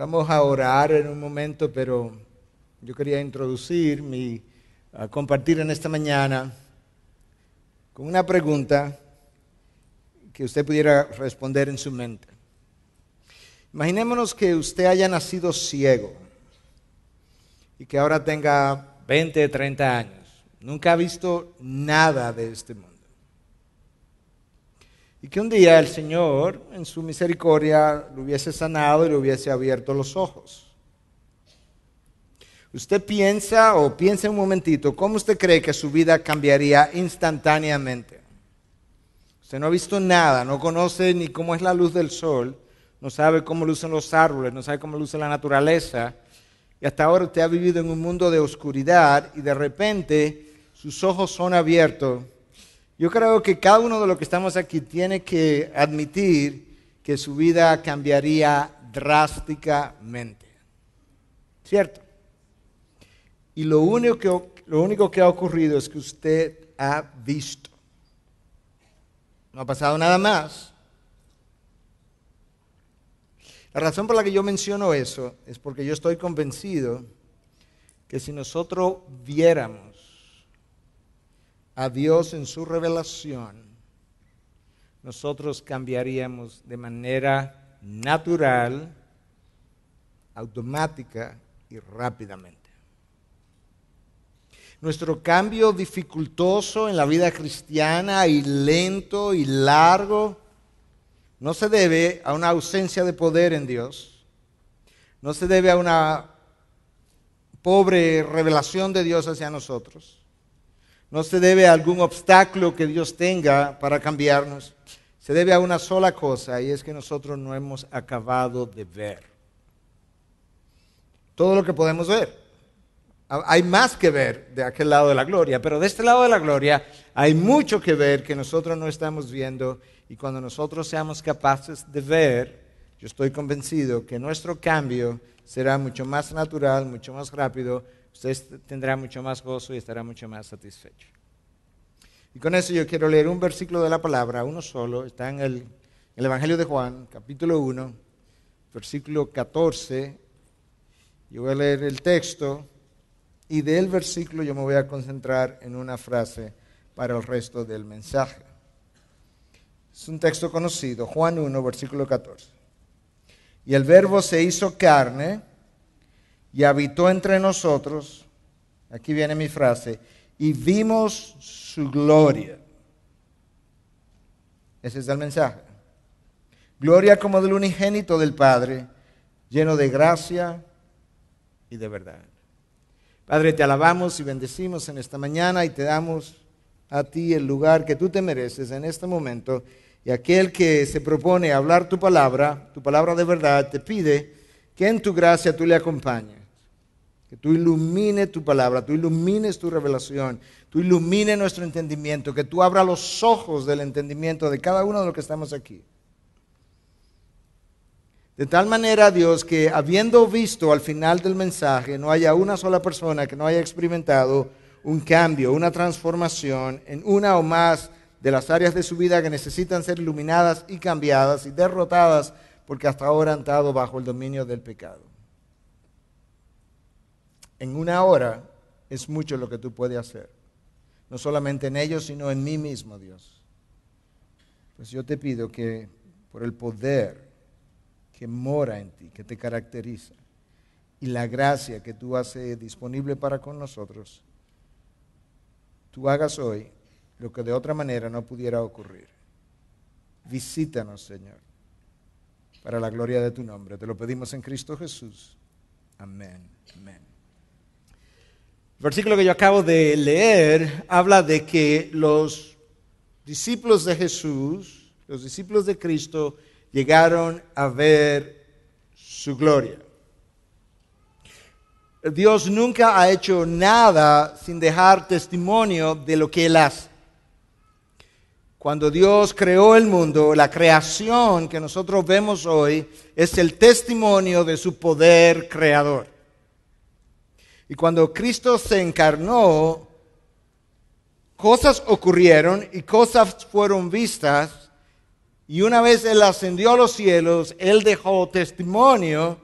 Vamos a orar en un momento, pero yo quería introducir compartir en esta mañana con una pregunta que usted pudiera responder en su mente. Imaginémonos que usted haya nacido ciego y que ahora tenga 20, 30 años. Nunca ha visto nada de este mundo. Y que un día el Señor, en su misericordia, lo hubiese sanado y le hubiese abierto los ojos. Usted piensa un momentito, ¿cómo usted cree que su vida cambiaría instantáneamente? Usted no ha visto nada, no conoce ni cómo es la luz del sol, no sabe cómo lucen los árboles, no sabe cómo luce la naturaleza. Y hasta ahora usted ha vivido en un mundo de oscuridad y de repente sus ojos son abiertos. Yo creo que cada uno de los que estamos aquí tiene que admitir que su vida cambiaría drásticamente. ¿Cierto? Y lo único que ha ocurrido es que usted ha visto. No ha pasado nada más. La razón por la que yo menciono eso es porque yo estoy convencido que si nosotros viéramos a Dios en su revelación, nosotros cambiaríamos de manera natural, automática y rápidamente. Nuestro cambio dificultoso en la vida cristiana y lento y largo no se debe a una ausencia de poder en Dios, no se debe a una pobre revelación de Dios hacia nosotros. No se debe a algún obstáculo que Dios tenga para cambiarnos. Se debe a una sola cosa, y es que nosotros no hemos acabado de ver todo lo que podemos ver. Hay más que ver de aquel lado de la gloria, pero de este lado de la gloria hay mucho que ver que nosotros no estamos viendo, y cuando nosotros seamos capaces de ver, yo estoy convencido que nuestro cambio será mucho más natural, mucho más rápido. Usted tendrá mucho más gozo y estará mucho más satisfecho. Y con eso yo quiero leer un versículo de la palabra, uno solo, está en el Evangelio de Juan, capítulo 1, versículo 14. Yo voy a leer el texto y del versículo yo me voy a concentrar en una frase para el resto del mensaje. Es un texto conocido, Juan 1, versículo 14. Y el Verbo se hizo carne y habitó entre nosotros, aquí viene mi frase, y vimos su gloria. Ese es el mensaje. Gloria como del unigénito del Padre, lleno de gracia y de verdad. Padre, te alabamos y bendecimos en esta mañana y te damos a ti el lugar que tú te mereces en este momento. Y aquel que se propone hablar tu palabra de verdad, te pide que en tu gracia tú le acompañes. Que tú ilumines tu palabra, tú ilumines tu revelación, tú ilumines nuestro entendimiento, que tú abras los ojos del entendimiento de cada uno de los que estamos aquí. De tal manera, Dios, que habiendo visto al final del mensaje, no haya una sola persona que no haya experimentado un cambio, una transformación en una o más de las áreas de su vida que necesitan ser iluminadas y cambiadas y derrotadas porque hasta ahora han estado bajo el dominio del pecado. En una hora es mucho lo que tú puedes hacer. No solamente en ellos, sino en mí mismo, Dios. Pues yo te pido que por el poder que mora en ti, que te caracteriza, y la gracia que tú haces disponible para con nosotros, tú hagas hoy lo que de otra manera no pudiera ocurrir. Visítanos, Señor, para la gloria de tu nombre. Te lo pedimos en Cristo Jesús. Amén. Amén. El versículo que yo acabo de leer habla de que los discípulos de Jesús, los discípulos de Cristo, llegaron a ver su gloria. Dios nunca ha hecho nada sin dejar testimonio de lo que Él hace. Cuando Dios creó el mundo, la creación que nosotros vemos hoy es el testimonio de su poder creador. Y cuando Cristo se encarnó, cosas ocurrieron y cosas fueron vistas. Y una vez Él ascendió a los cielos, Él dejó testimonio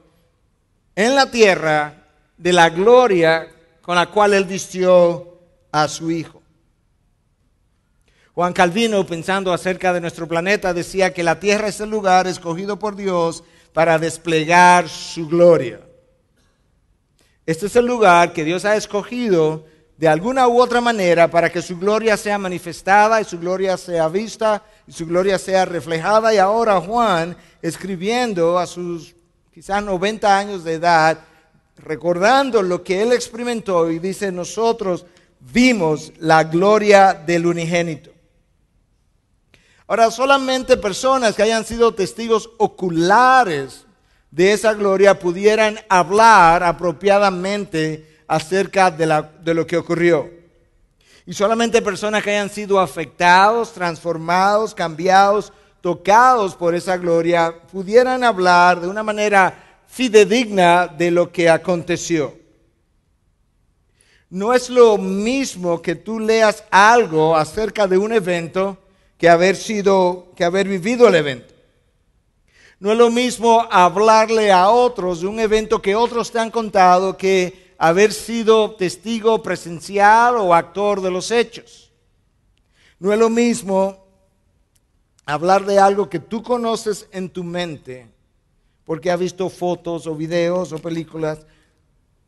en la tierra de la gloria con la cual Él vistió a su Hijo. Juan Calvino, pensando acerca de nuestro planeta, decía que la tierra es el lugar escogido por Dios para desplegar su gloria. Este es el lugar que Dios ha escogido de alguna u otra manera para que su gloria sea manifestada y su gloria sea vista y su gloria sea reflejada. Y ahora Juan, escribiendo a sus quizás 90 años de edad, recordando lo que él experimentó, y dice: nosotros vimos la gloria del unigénito. Ahora, solamente personas que hayan sido testigos oculares de esa gloria pudieran hablar apropiadamente acerca de lo que ocurrió. Y solamente personas que hayan sido afectados, transformados, cambiados, tocados por esa gloria, pudieran hablar de una manera fidedigna de lo que aconteció. No es lo mismo que tú leas algo acerca de un evento que haber vivido el evento. No es lo mismo hablarle a otros de un evento que otros te han contado que haber sido testigo presencial o actor de los hechos. No es lo mismo hablar de algo que tú conoces en tu mente porque has visto fotos o videos o películas,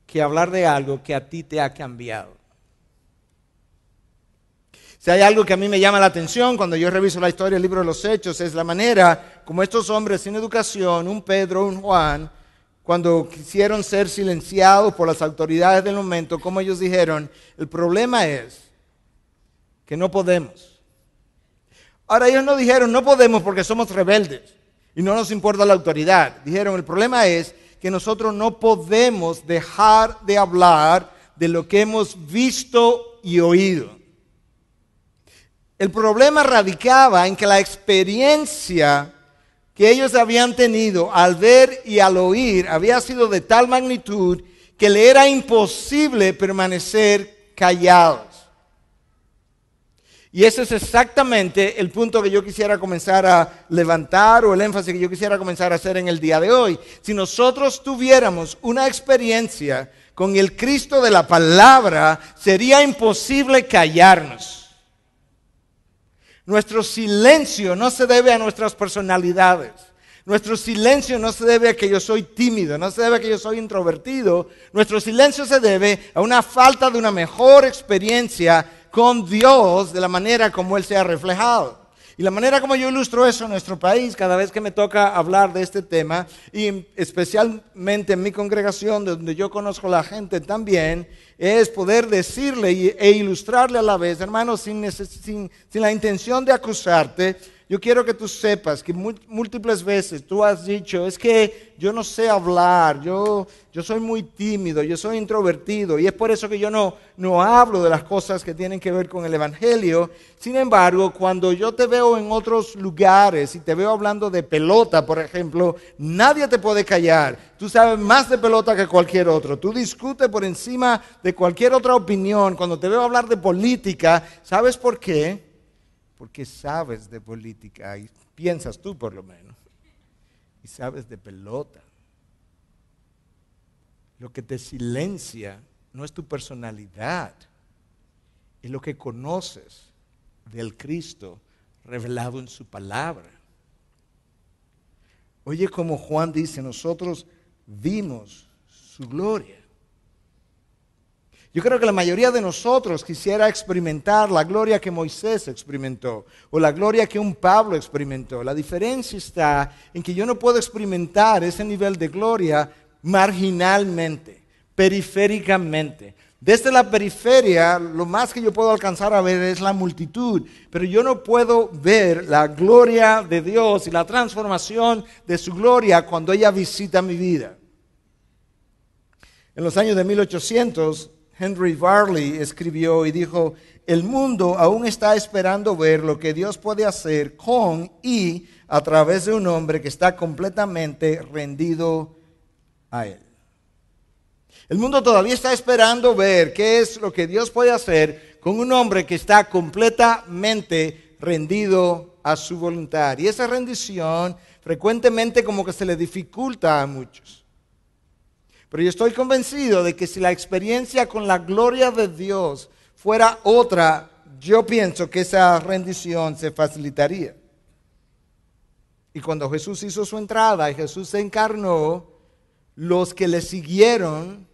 que hablar de algo que a ti te ha cambiado. Si hay algo que a mí me llama la atención cuando yo reviso la historia del libro de los Hechos, es la manera como estos hombres sin educación, un Pedro, un Juan, cuando quisieron ser silenciados por las autoridades del momento, como ellos dijeron: el problema es que no podemos. Ahora, ellos no dijeron no podemos porque somos rebeldes y no nos importa la autoridad. Dijeron: el problema es que nosotros no podemos dejar de hablar de lo que hemos visto y oído. El problema radicaba en que la experiencia que ellos habían tenido al ver y al oír había sido de tal magnitud que le era imposible permanecer callados. Y ese es exactamente el punto que yo quisiera comenzar a levantar, o el énfasis que yo quisiera comenzar a hacer en el día de hoy. Si nosotros tuviéramos una experiencia con el Cristo de la palabra, sería imposible callarnos. Nuestro silencio no se debe a nuestras personalidades. Nuestro silencio no se debe a que yo soy tímido, no se debe a que yo soy introvertido. Nuestro silencio se debe a una falta de una mejor experiencia con Dios de la manera como Él se ha reflejado. Y la manera como yo ilustro eso en nuestro país, cada vez que me toca hablar de este tema, y especialmente en mi congregación, donde yo conozco a la gente también, es poder decirle e ilustrarle a la vez, hermano, sin la intención de acusarte. Yo quiero que tú sepas que múltiples veces tú has dicho: es que yo no sé hablar, yo soy muy tímido, yo soy introvertido, y es por eso que yo no hablo de las cosas que tienen que ver con el Evangelio. Sin embargo, cuando yo te veo en otros lugares y te veo hablando de pelota, por ejemplo, nadie te puede callar. Tú sabes más de pelota que cualquier otro. Tú discutes por encima de cualquier otra opinión. Cuando te veo hablar de política, ¿sabes por qué? Porque sabes de política, y piensas tú por lo menos, y sabes de pelota. Lo que te silencia no es tu personalidad, es lo que conoces del Cristo revelado en su palabra. Oye, como Juan dice: nosotros vimos su gloria. Yo creo que la mayoría de nosotros quisiera experimentar la gloria que Moisés experimentó, o la gloria que un Pablo experimentó. La diferencia está en que yo no puedo experimentar ese nivel de gloria marginalmente, periféricamente. Desde la periferia, lo más que yo puedo alcanzar a ver es la multitud, pero yo no puedo ver la gloria de Dios y la transformación de su gloria cuando ella visita mi vida. En los años de 1800, Henry Varley escribió y dijo: el mundo aún está esperando ver lo que Dios puede hacer con y a través de un hombre que está completamente rendido a Él. El mundo todavía está esperando ver qué es lo que Dios puede hacer con un hombre que está completamente rendido a su voluntad. Y esa rendición frecuentemente como que se le dificulta a muchos. Pero yo estoy convencido de que si la experiencia con la gloria de Dios fuera otra, yo pienso que esa rendición se facilitaría. Y cuando Jesús hizo su entrada y Jesús se encarnó, los que le siguieron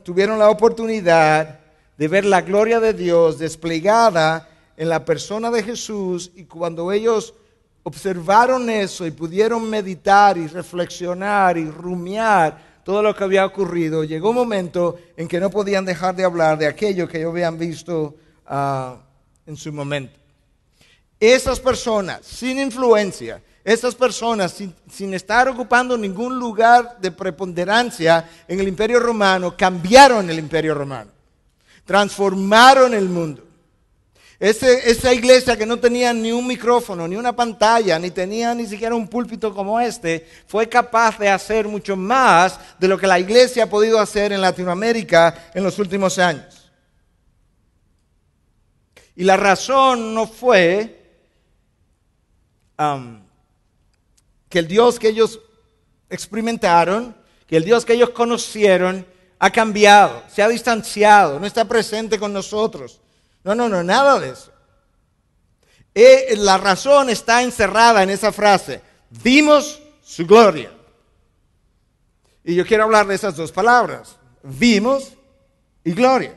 tuvieron la oportunidad de ver la gloria de Dios desplegada en la persona de Jesús, y cuando ellos observaron eso y pudieron meditar y reflexionar y rumiar todo lo que había ocurrido, llegó un momento en que no podían dejar de hablar de aquello que ellos habían visto en su momento. Esas personas sin influencia, esas personas sin estar ocupando ningún lugar de preponderancia en el Imperio Romano, cambiaron el Imperio Romano, transformaron el mundo. Esa iglesia que no tenía ni un micrófono, ni una pantalla, ni tenía ni siquiera un púlpito como este, fue capaz de hacer mucho más de lo que la iglesia ha podido hacer en Latinoamérica en los últimos años. Y la razón no fue que el Dios que ellos experimentaron, que el Dios que ellos conocieron ha cambiado, se ha distanciado, no está presente con nosotros. No, nada de eso. La razón está encerrada en esa frase: vimos su gloria. Y yo quiero hablar de esas dos palabras, vimos y gloria.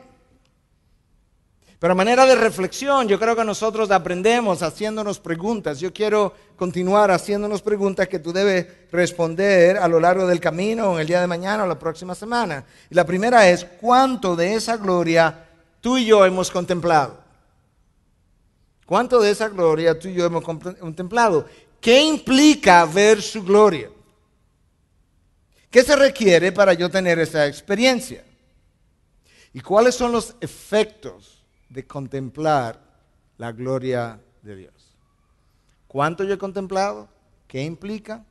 Pero a manera de reflexión, yo creo que nosotros aprendemos haciéndonos preguntas. Yo quiero continuar haciéndonos preguntas que tú debes responder a lo largo del camino, o en el día de mañana o la próxima semana. Y la primera es: ¿cuánto de esa gloria tú y yo hemos contemplado? ¿Cuánto de esa gloria tú y yo hemos contemplado? ¿Qué implica ver su gloria? ¿Qué se requiere para yo tener esa experiencia? ¿Y cuáles son los efectos de contemplar la gloria de Dios? ¿Cuánto yo he contemplado? ¿Qué implica?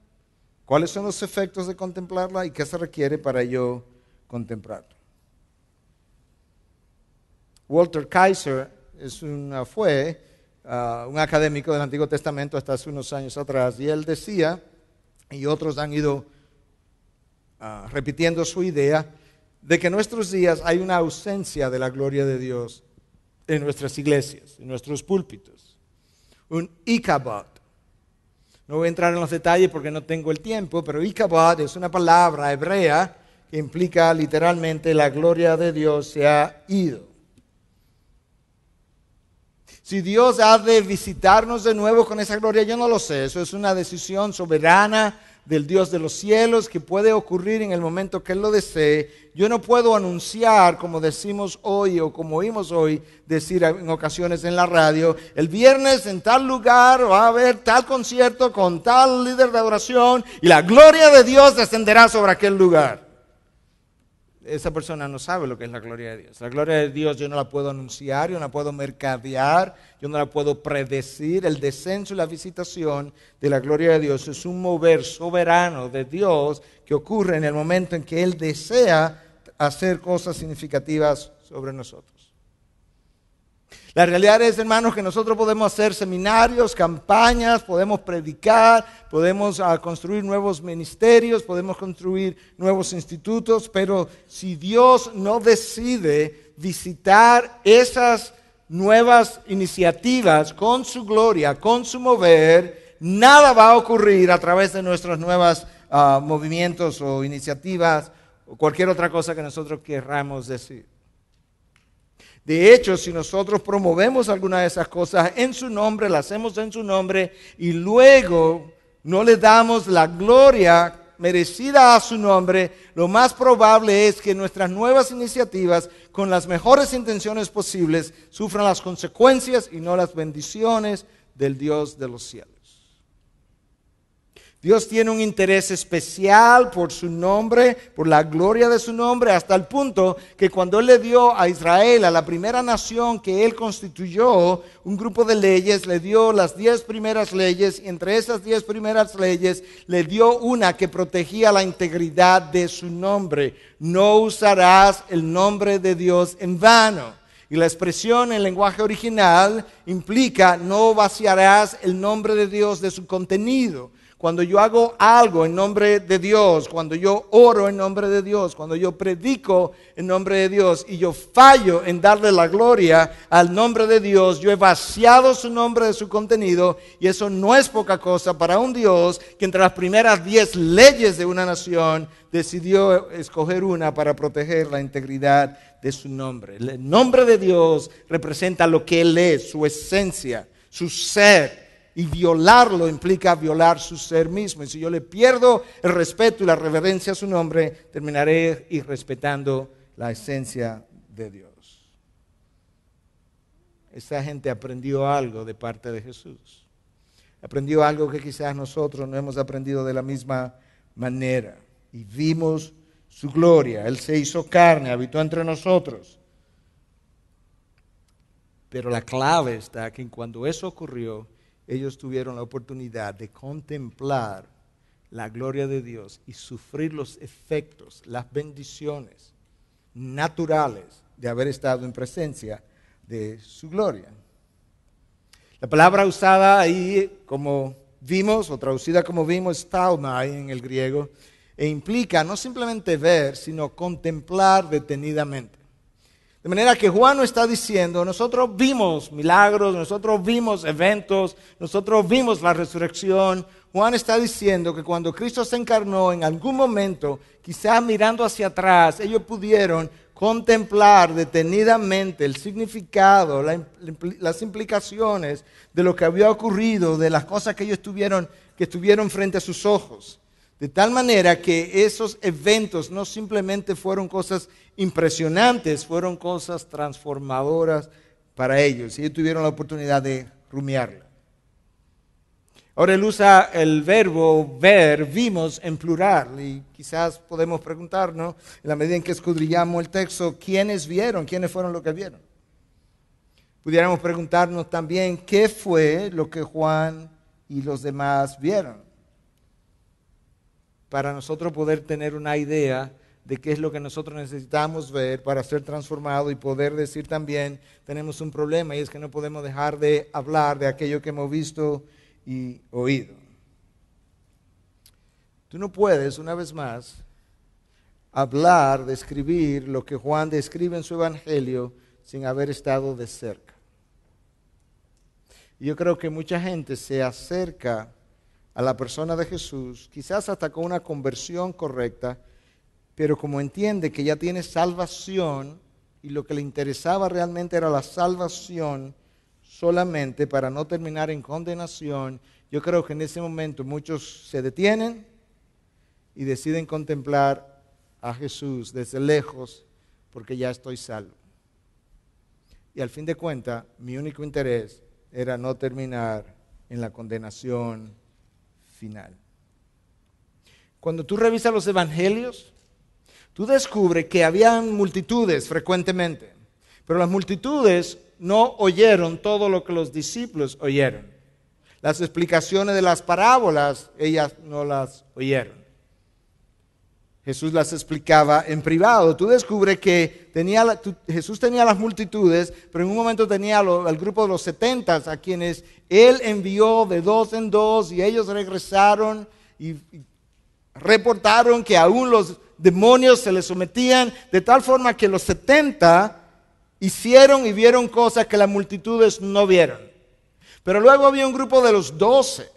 ¿Cuáles son los efectos de contemplarla? ¿Y qué se requiere para yo contemplarla? Walter Kaiser fue un académico del Antiguo Testamento hasta hace unos años atrás, y él decía, y otros han ido repitiendo su idea, de que en nuestros días hay una ausencia de la gloria de Dios en nuestras iglesias, en nuestros púlpitos. Un Ichabod. No voy a entrar en los detalles porque no tengo el tiempo, pero Ichabod es una palabra hebrea que implica literalmente la gloria de Dios se ha ido. Si Dios ha de visitarnos de nuevo con esa gloria, yo no lo sé. Eso es una decisión soberana del Dios de los cielos que puede ocurrir en el momento que Él lo desee. Yo no puedo anunciar, como decimos hoy o como oímos hoy decir en ocasiones en la radio, el viernes en tal lugar va a haber tal concierto con tal líder de adoración y la gloria de Dios descenderá sobre aquel lugar. Esa persona no sabe lo que es la gloria de Dios. La gloria de Dios yo no la puedo anunciar, yo no la puedo mercadear, yo no la puedo predecir. El descenso y la visitación de la gloria de Dios es un mover soberano de Dios que ocurre en el momento en que Él desea hacer cosas significativas sobre nosotros. La realidad es, hermanos, que nosotros podemos hacer seminarios, campañas, podemos predicar, podemos construir nuevos ministerios, podemos construir nuevos institutos, pero si Dios no decide visitar esas nuevas iniciativas con su gloria, con su mover, nada va a ocurrir a través de nuestros nuevos movimientos o iniciativas o cualquier otra cosa que nosotros querramos decir. De hecho, si nosotros promovemos alguna de esas cosas en su nombre, las hacemos en su nombre y luego no le damos la gloria merecida a su nombre, lo más probable es que nuestras nuevas iniciativas, con las mejores intenciones posibles, sufran las consecuencias y no las bendiciones del Dios de los cielos. Dios tiene un interés especial por su nombre, por la gloria de su nombre, hasta el punto que cuando Él le dio a Israel, a la primera nación que Él constituyó, un grupo de leyes, le dio las 10 primeras leyes, y entre esas 10 primeras leyes le dio una que protegía la integridad de su nombre. No usarás el nombre de Dios en vano. Y la expresión en lenguaje original implica no vaciarás el nombre de Dios de su contenido. Cuando yo hago algo en nombre de Dios, cuando yo oro en nombre de Dios, cuando yo predico en nombre de Dios y yo fallo en darle la gloria al nombre de Dios, yo he vaciado su nombre de su contenido, y eso no es poca cosa para un Dios que entre las primeras 10 leyes de una nación decidió escoger una para proteger la integridad de su nombre. El nombre de Dios representa lo que Él es, su esencia, su ser. Y violarlo implica violar su ser mismo. Y si yo le pierdo el respeto y la reverencia a su nombre, terminaré irrespetando la esencia de Dios. Esa gente aprendió algo de parte de Jesús. Aprendió algo que quizás nosotros no hemos aprendido de la misma manera. Y vimos su gloria. Él se hizo carne, habitó entre nosotros. Pero la clave está que cuando eso ocurrió, ellos tuvieron la oportunidad de contemplar la gloria de Dios y sufrir los efectos, las bendiciones naturales de haber estado en presencia de su gloria. La palabra usada ahí como vimos, o traducida como vimos, es taumai en el griego, e implica no simplemente ver, sino contemplar detenidamente. De manera que Juan no está diciendo, nosotros vimos milagros, nosotros vimos eventos, nosotros vimos la resurrección. Juan está diciendo que cuando Cristo se encarnó, en algún momento, quizás mirando hacia atrás, ellos pudieron contemplar detenidamente el significado, las implicaciones de lo que había ocurrido, de las cosas que ellos estuvieron frente a sus ojos. De tal manera que esos eventos no simplemente fueron cosas impresionantes, fueron cosas transformadoras para ellos. Y ellos tuvieron la oportunidad de rumiarla. Ahora él usa el verbo ver, vimos, en plural. Y quizás podemos preguntarnos, en la medida en que escudriñamos el texto, ¿quiénes vieron? ¿Quiénes fueron los que vieron? Pudiéramos preguntarnos también, ¿qué fue lo que Juan y los demás vieron? Para nosotros poder tener una idea de qué es lo que nosotros necesitamos ver para ser transformados y poder decir también, tenemos un problema, y es que no podemos dejar de hablar de aquello que hemos visto y oído. Tú no puedes, una vez más, hablar, describir lo que Juan describe en su evangelio sin haber estado de cerca. Y yo creo que mucha gente se acerca a la persona de Jesús, quizás hasta con una conversión correcta, pero como entiende que ya tiene salvación y lo que le interesaba realmente era la salvación solamente para no terminar en condenación, yo creo que en ese momento muchos se detienen y deciden contemplar a Jesús desde lejos porque ya estoy salvo. Y al fin de cuentas, mi único interés era no terminar en la condenación final. Cuando tú revisas los evangelios, tú descubres que habían multitudes frecuentemente, pero las multitudes no oyeron todo lo que los discípulos oyeron. Las explicaciones de las parábolas, ellas no las oyeron. Jesús las explicaba en privado. Tú descubres que Jesús tenía las multitudes, pero en un momento tenía al grupo de los 70 a quienes Él envió de 2 en 2 y ellos regresaron y reportaron que aún los demonios se les sometían, de tal forma que los 70 hicieron y vieron cosas que las multitudes no vieron. Pero luego había un grupo de los 12.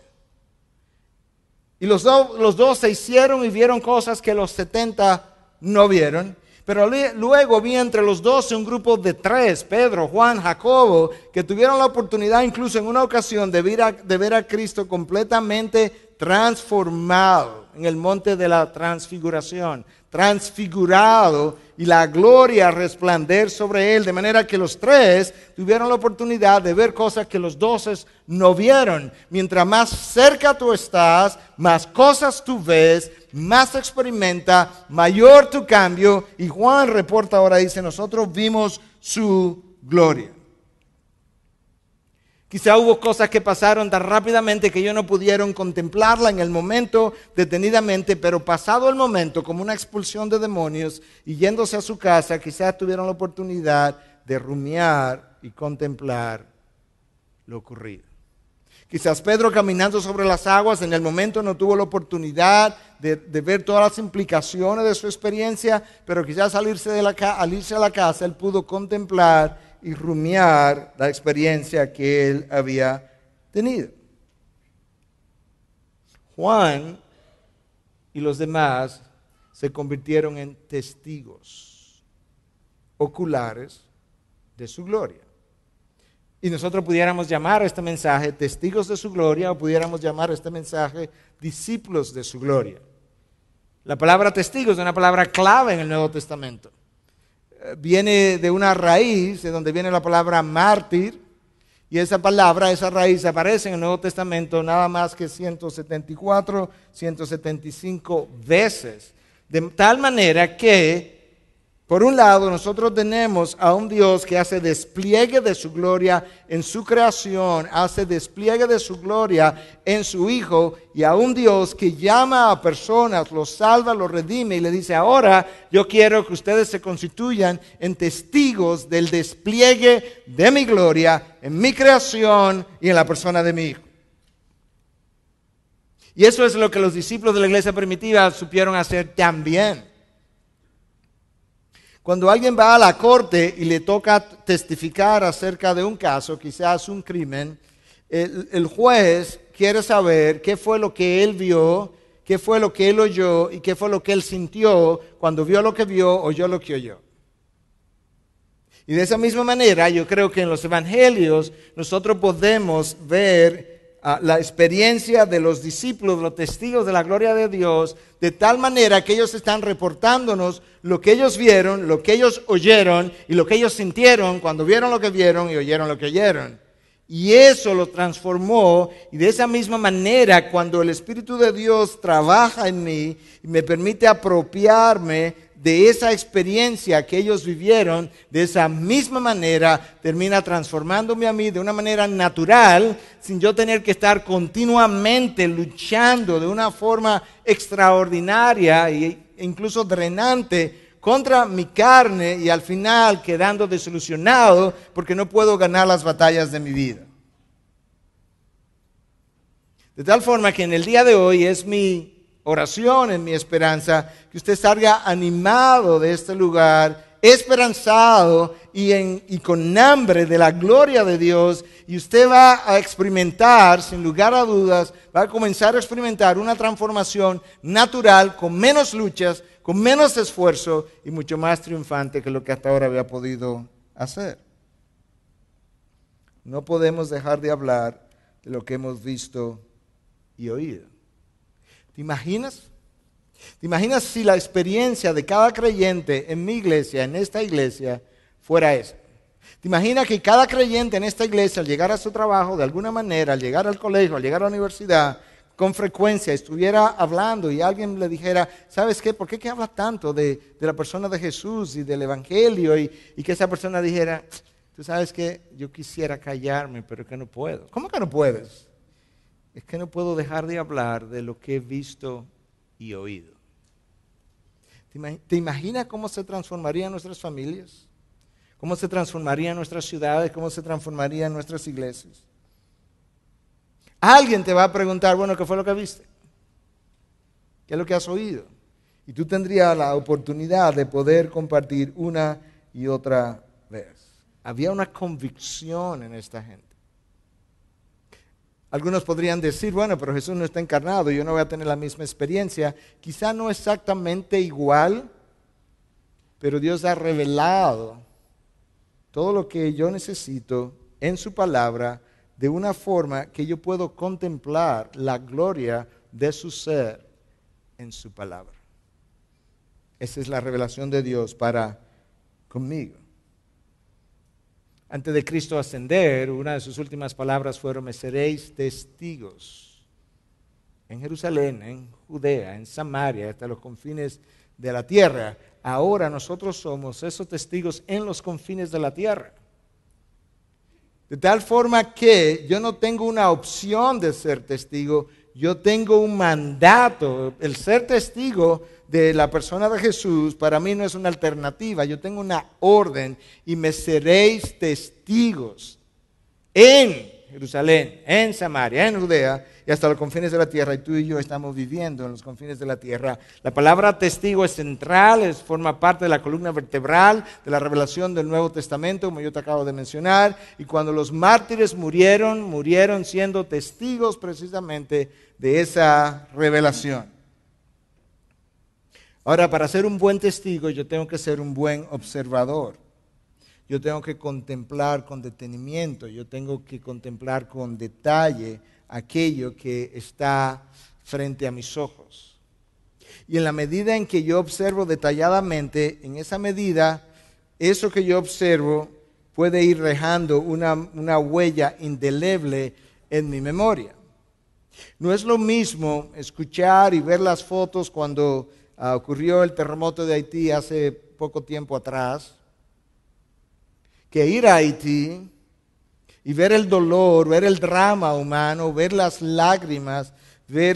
Y los 12 hicieron y vieron cosas que los 70 no vieron. Pero luego había entre los 12 un grupo de 3, Pedro, Juan, Jacobo, que tuvieron la oportunidad incluso en una ocasión de ver a Cristo completamente transformado en el monte de la transfiguración. Transfigurado y la gloria resplandecer sobre él, de manera que los 3 tuvieron la oportunidad de ver cosas que los 12 no vieron. Mientras más cerca tú estás, más cosas tú ves, más experimenta, mayor tu cambio. Y Juan reporta ahora, dice, nosotros vimos su gloria. Quizá hubo cosas que pasaron tan rápidamente que ellos no pudieron contemplarla en el momento detenidamente, pero pasado el momento, como una expulsión de demonios, y yéndose a su casa, quizás tuvieron la oportunidad de rumiar y contemplar lo ocurrido. Quizás Pedro caminando sobre las aguas en el momento no tuvo la oportunidad de ver todas las implicaciones de su experiencia, pero quizás al irse a la casa él pudo contemplar y rumiar la experiencia que él había tenido. Juan y los demás se convirtieron en testigos oculares de su gloria. Y nosotros pudiéramos llamar a este mensaje testigos de su gloria o pudiéramos llamar a este mensaje discípulos de su gloria. La palabra testigos es una palabra clave en el Nuevo Testamento. Viene de una raíz de donde viene la palabra mártir y esa raíz aparece en el Nuevo Testamento nada más que 174, 175 veces. De tal manera que por un lado, nosotros tenemos a un Dios que hace despliegue de su gloria en su creación, hace despliegue de su gloria en su Hijo, y a un Dios que llama a personas, los salva, los redime y le dice, ahora yo quiero que ustedes se constituyan en testigos del despliegue de mi gloria en mi creación y en la persona de mi Hijo. Y eso es lo que los discípulos de la iglesia primitiva supieron hacer también. Cuando alguien va a la corte y le toca testificar acerca de un caso, quizás un crimen, el juez quiere saber qué fue lo que él vio, qué fue lo que él oyó y qué fue lo que él sintió cuando vio lo que vio, oyó lo que oyó. Y de esa misma manera, yo creo que en los evangelios nosotros podemos ver la experiencia de los discípulos, los testigos de la gloria de Dios, de tal manera que ellos están reportándonos lo que ellos vieron, lo que ellos oyeron y lo que ellos sintieron cuando vieron lo que vieron y oyeron lo que oyeron. Y eso lo transformó, y de esa misma manera, cuando el Espíritu de Dios trabaja en mí y me permite apropiarme de esa experiencia que ellos vivieron, de esa misma manera termina transformándome a mí de una manera natural, sin yo tener que estar continuamente luchando de una forma extraordinaria e incluso drenante contra mi carne y al final quedando desilusionado porque no puedo ganar las batallas de mi vida. De tal forma que en el día de hoy es mi oración, en mi esperanza, que usted salga animado de este lugar, esperanzado y con hambre de la gloria de Dios, y usted va a experimentar, sin lugar a dudas, va a comenzar a experimentar una transformación natural, con menos luchas, con menos esfuerzo y mucho más triunfante que lo que hasta ahora había podido hacer. No podemos dejar de hablar de lo que hemos visto y oído. ¿Te imaginas? ¿Te imaginas si la experiencia de cada creyente en mi iglesia, en esta iglesia, fuera esa? ¿Te imaginas que cada creyente en esta iglesia, al llegar a su trabajo, de alguna manera, al llegar al colegio, al llegar a la universidad, con frecuencia estuviera hablando y alguien le dijera, ¿sabes qué? ¿Por qué que hablas tanto de la persona de Jesús y del Evangelio? Y que esa persona dijera, tú sabes que yo quisiera callarme, pero que no puedo. ¿Cómo que no puedes? Es que no puedo dejar de hablar de lo que he visto y oído. ¿Te imaginas cómo se transformarían nuestras familias? ¿Cómo se transformarían nuestras ciudades? ¿Cómo se transformarían nuestras iglesias? Alguien te va a preguntar, bueno, ¿qué fue lo que viste? ¿Qué es lo que has oído? Y tú tendrías la oportunidad de poder compartir una y otra vez. Había una convicción en esta gente. Algunos podrían decir, bueno, pero Jesús no está encarnado, yo no voy a tener la misma experiencia. Quizá no exactamente igual, pero Dios ha revelado todo lo que yo necesito en su palabra de una forma que yo puedo contemplar la gloria de su ser en su palabra. Esa es la revelación de Dios para conmigo. Antes de Cristo ascender, una de sus últimas palabras fueron, me seréis testigos en Jerusalén, en Judea, en Samaria, hasta los confines de la tierra. Ahora nosotros somos esos testigos en los confines de la tierra. De tal forma que yo no tengo una opción de ser testigo, yo tengo un mandato. El ser testigo de la persona de Jesús para mí no es una alternativa, yo tengo una orden y me seréis testigos en Jerusalén, en Samaria, en Judea y hasta los confines de la tierra. Y tú y yo estamos viviendo en los confines de la tierra. La palabra testigo es central, forma parte de la columna vertebral de la revelación del Nuevo Testamento, como yo te acabo de mencionar. Y cuando los mártires murieron siendo testigos precisamente de esa revelación. Ahora, para ser un buen testigo, yo tengo que ser un buen observador. Yo tengo que contemplar con detenimiento, yo tengo que contemplar con detalle aquello que está frente a mis ojos. Y en la medida en que yo observo detalladamente, en esa medida, eso que yo observo puede ir dejando una huella indeleble en mi memoria. No es lo mismo escuchar y ver las fotos cuando ocurrió el terremoto de Haití hace poco tiempo atrás, que ir a Haití y ver el dolor, ver el drama humano, ver las lágrimas, ver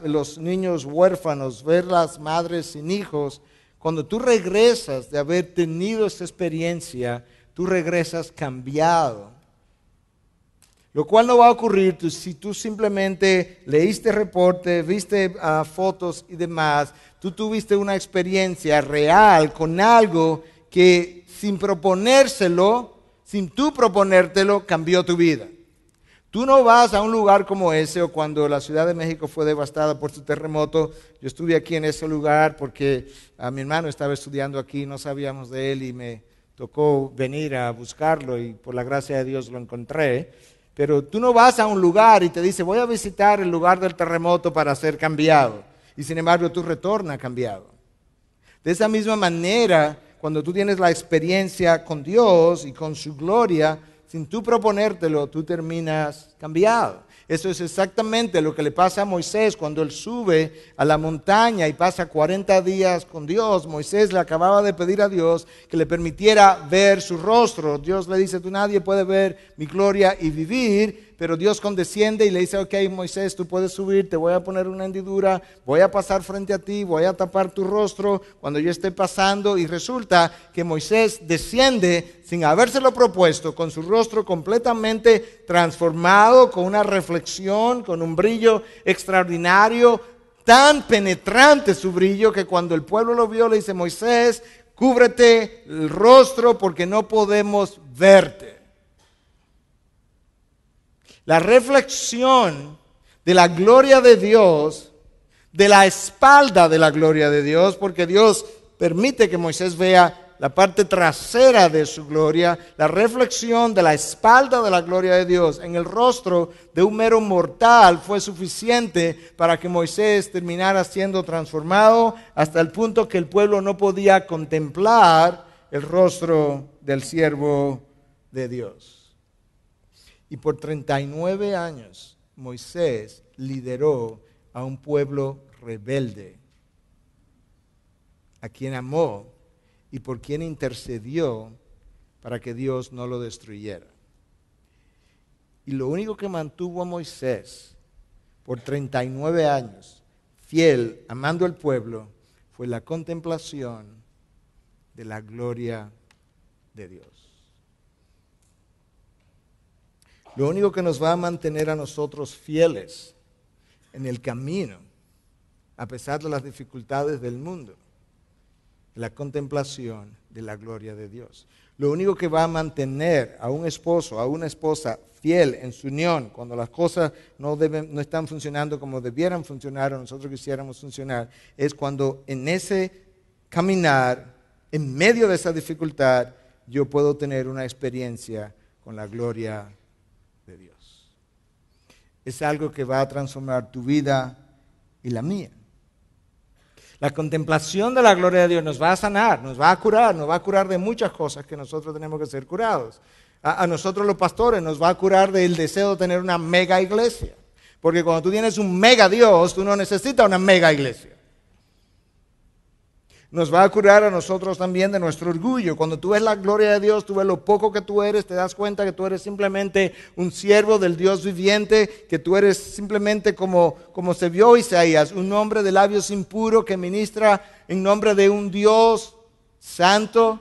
los niños huérfanos, ver las madres sin hijos. Cuando tú regresas de haber tenido esa experiencia, tú regresas cambiado. Lo cual no va a ocurrir si tú simplemente leíste reporte, viste fotos y demás. Tú tuviste una experiencia real con algo que sin tú proponértelo, cambió tu vida. Tú no vas a un lugar como ese, o cuando la Ciudad de México fue devastada por su terremoto. Yo estuve aquí en ese lugar porque a mi hermano estaba estudiando aquí, no sabíamos de él y me tocó venir a buscarlo y por la gracia de Dios lo encontré. Pero tú no vas a un lugar y te dice, voy a visitar el lugar del terremoto para ser cambiado. Y sin embargo tú retornas cambiado. De esa misma manera, cuando tú tienes la experiencia con Dios y con su gloria, sin tú proponértelo, tú terminas cambiado. Eso es exactamente lo que le pasa a Moisés cuando él sube a la montaña y pasa 40 días con Dios. Moisés le acababa de pedir a Dios que le permitiera ver su rostro. Dios le dice, tú nadie puede ver mi gloria y vivir. Pero Dios condesciende y le dice, ok, Moisés, tú puedes subir, te voy a poner una hendidura, voy a pasar frente a ti, voy a tapar tu rostro cuando yo esté pasando. Y resulta que Moisés desciende sin habérselo propuesto, con su rostro completamente transformado, con una reflexión, con un brillo extraordinario, tan penetrante su brillo que cuando el pueblo lo vio le dice, Moisés, cúbrete el rostro porque no podemos verte. La reflexión de la gloria de Dios, de la espalda de la gloria de Dios, porque Dios permite que Moisés vea la parte trasera de su gloria, la reflexión de la espalda de la gloria de Dios en el rostro de un mero mortal fue suficiente para que Moisés terminara siendo transformado hasta el punto que el pueblo no podía contemplar el rostro del siervo de Dios. Y por 39 años Moisés lideró a un pueblo rebelde, a quien amó y por quien intercedió para que Dios no lo destruyera. Y lo único que mantuvo a Moisés por 39 años, fiel, amando al pueblo, fue la contemplación de la gloria de Dios. Lo único que nos va a mantener a nosotros fieles en el camino, a pesar de las dificultades del mundo, es la contemplación de la gloria de Dios. Lo único que va a mantener a un esposo, a una esposa fiel en su unión, cuando las cosas no están funcionando como debieran funcionar o nosotros quisiéramos funcionar, es cuando en ese caminar, en medio de esa dificultad, yo puedo tener una experiencia con la gloria de Dios. Es algo que va a transformar tu vida y la mía. La contemplación de la gloria de Dios nos va a sanar, nos va a curar de muchas cosas que nosotros tenemos que ser curados. A nosotros los pastores nos va a curar del deseo de tener una mega iglesia. Porque cuando tú tienes un mega Dios, tú no necesitas una mega iglesia. Nos va a curar a nosotros también de nuestro orgullo. Cuando tú ves la gloria de Dios, tú ves lo poco que tú eres, te das cuenta que tú eres simplemente un siervo del Dios viviente, que tú eres simplemente como se vio Isaías, un hombre de labios impuros que ministra en nombre de un Dios santo.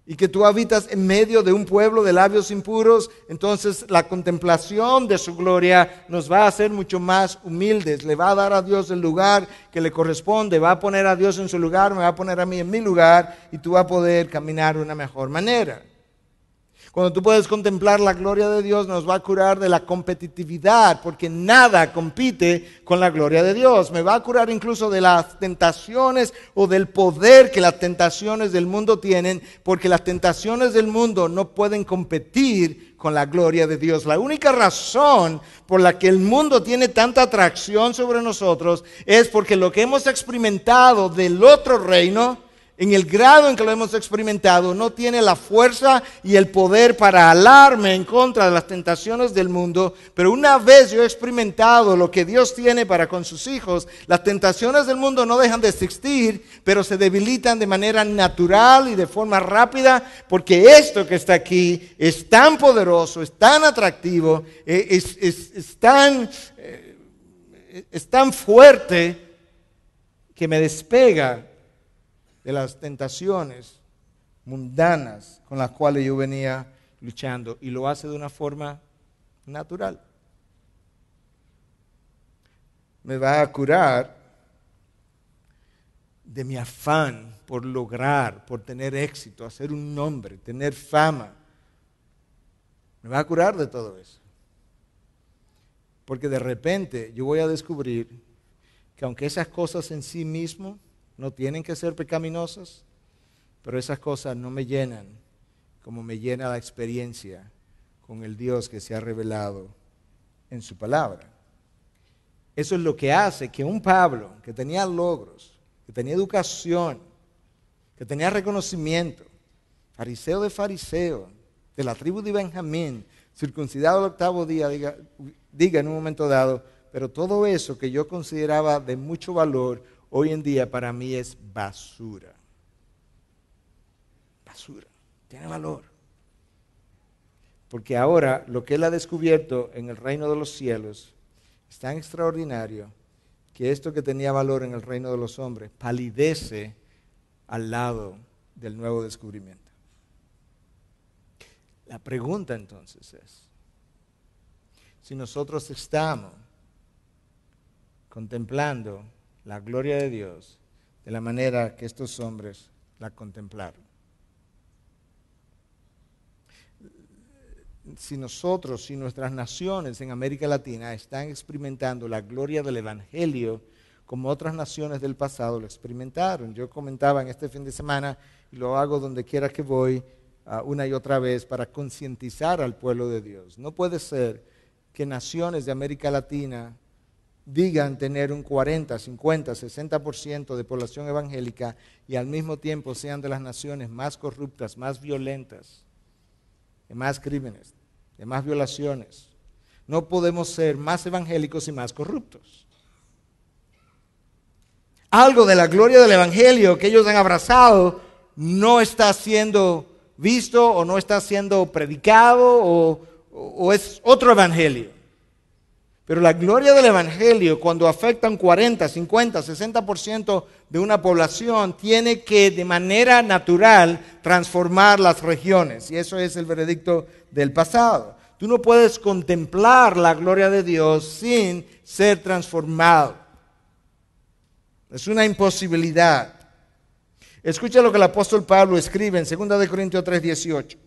y que tú habitas en medio de un pueblo de labios impuros, entonces la contemplación de su gloria nos va a hacer mucho más humildes, le va a dar a Dios el lugar que le corresponde, va a poner a Dios en su lugar, me va a poner a mí en mi lugar y tú vas a poder caminar de una mejor manera. Cuando tú puedes contemplar la gloria de Dios, nos va a curar de la competitividad, porque nada compite con la gloria de Dios. Me va a curar incluso de las tentaciones o del poder que las tentaciones del mundo tienen, porque las tentaciones del mundo no pueden competir con la gloria de Dios. La única razón por la que el mundo tiene tanta atracción sobre nosotros es porque lo que hemos experimentado del otro reino, en el grado en que lo hemos experimentado, no tiene la fuerza y el poder para alarme en contra de las tentaciones del mundo. Pero una vez yo he experimentado lo que Dios tiene para con sus hijos, las tentaciones del mundo no dejan de existir, pero se debilitan de manera natural y de forma rápida, porque esto que está aquí es tan poderoso, es tan atractivo, es tan fuerte que me despega de las tentaciones mundanas con las cuales yo venía luchando, y lo hace de una forma natural. Me va a curar de mi afán por lograr, por tener éxito, hacer un nombre, tener fama. Me va a curar de todo eso. Porque de repente yo voy a descubrir que aunque esas cosas en sí mismo no tienen que ser pecaminosas, pero esas cosas no me llenan como me llena la experiencia con el Dios que se ha revelado en su palabra. Eso es lo que hace que un Pablo que tenía logros, que tenía educación, que tenía reconocimiento, fariseo de la tribu de Benjamín, circuncidado al 8º día, diga en un momento dado, pero todo eso que yo consideraba de mucho valor, hoy en día para mí es basura. Basura, tiene valor. Porque ahora lo que él ha descubierto en el reino de los cielos es tan extraordinario que esto que tenía valor en el reino de los hombres palidece al lado del nuevo descubrimiento. La pregunta entonces es, si nosotros estamos contemplando la gloria de Dios de la manera que estos hombres la contemplaron. Si nosotros, si nuestras naciones en América Latina están experimentando la gloria del Evangelio como otras naciones del pasado lo experimentaron. Yo comentaba en este fin de semana, y lo hago donde quiera que voy, una y otra vez, para concientizar al pueblo de Dios. No puede ser que naciones de América Latina digan tener un 40, 50, 60% de población evangélica y al mismo tiempo sean de las naciones más corruptas, más violentas, de más crímenes, de más violaciones. No podemos ser más evangélicos y más corruptos. Algo de la gloria del evangelio que ellos han abrazado no está siendo visto o no está siendo predicado o es otro evangelio. Pero la gloria del evangelio, cuando afecta un 40, 50, 60% de una población, tiene que de manera natural transformar las regiones. Y eso es el veredicto del pasado. Tú no puedes contemplar la gloria de Dios sin ser transformado. Es una imposibilidad. Escucha lo que el apóstol Pablo escribe en 2 Corintios 3:18.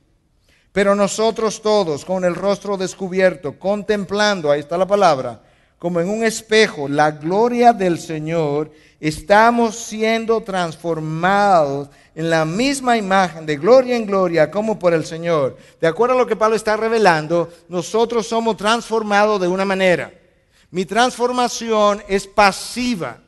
Pero nosotros todos, con el rostro descubierto, contemplando, ahí está la palabra, como en un espejo, la gloria del Señor, estamos siendo transformados en la misma imagen, de gloria en gloria, como por el Señor. De acuerdo a lo que Pablo está revelando, nosotros somos transformados de una manera. Mi transformación es pasiva.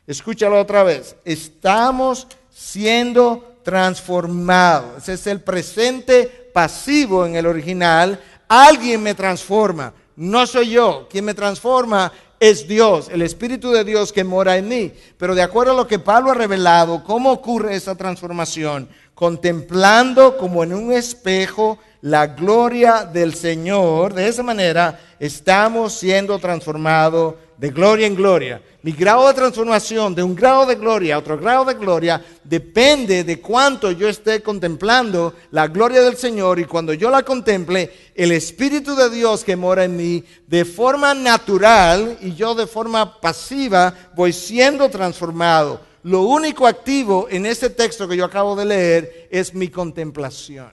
Escúchalo otra vez. Estamos siendo transformados. Ese es el presente pasivo en el original. Alguien me transforma, no soy yo. Quien me transforma es Dios, el Espíritu de Dios que mora en mí. Pero de acuerdo a lo que Pablo ha revelado, ¿cómo ocurre esa transformación? Contemplando como en un espejo la gloria del Señor. De esa manera estamos siendo transformados de gloria en gloria. Mi grado de transformación de un grado de gloria a otro grado de gloria depende de cuánto yo esté contemplando la gloria del Señor, y cuando yo la contemple, el Espíritu de Dios que mora en mí, de forma natural y yo de forma pasiva, voy siendo transformado. Lo único activo en este texto que yo acabo de leer es mi contemplación.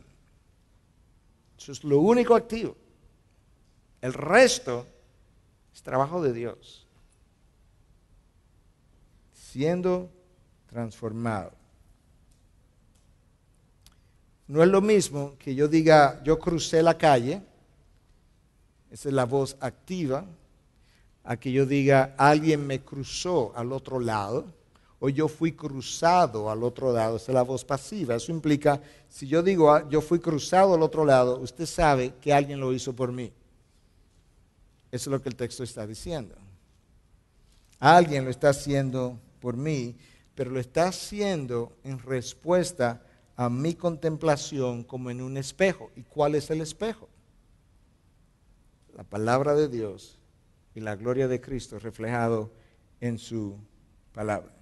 Eso es lo único activo. El resto es trabajo de Dios. Siendo transformado. No es lo mismo que yo diga, yo crucé la calle, esa es la voz activa, a que yo diga, alguien me cruzó al otro lado, o yo fui cruzado al otro lado, esa es la voz pasiva. Eso implica, si yo digo, yo fui cruzado al otro lado, usted sabe que alguien lo hizo por mí. Eso es lo que el texto está diciendo. Alguien lo está haciendo por mí, pero lo está haciendo en respuesta a mi contemplación como en un espejo. ¿Y cuál es el espejo? La palabra de Dios y la gloria de Cristo reflejado en su palabra.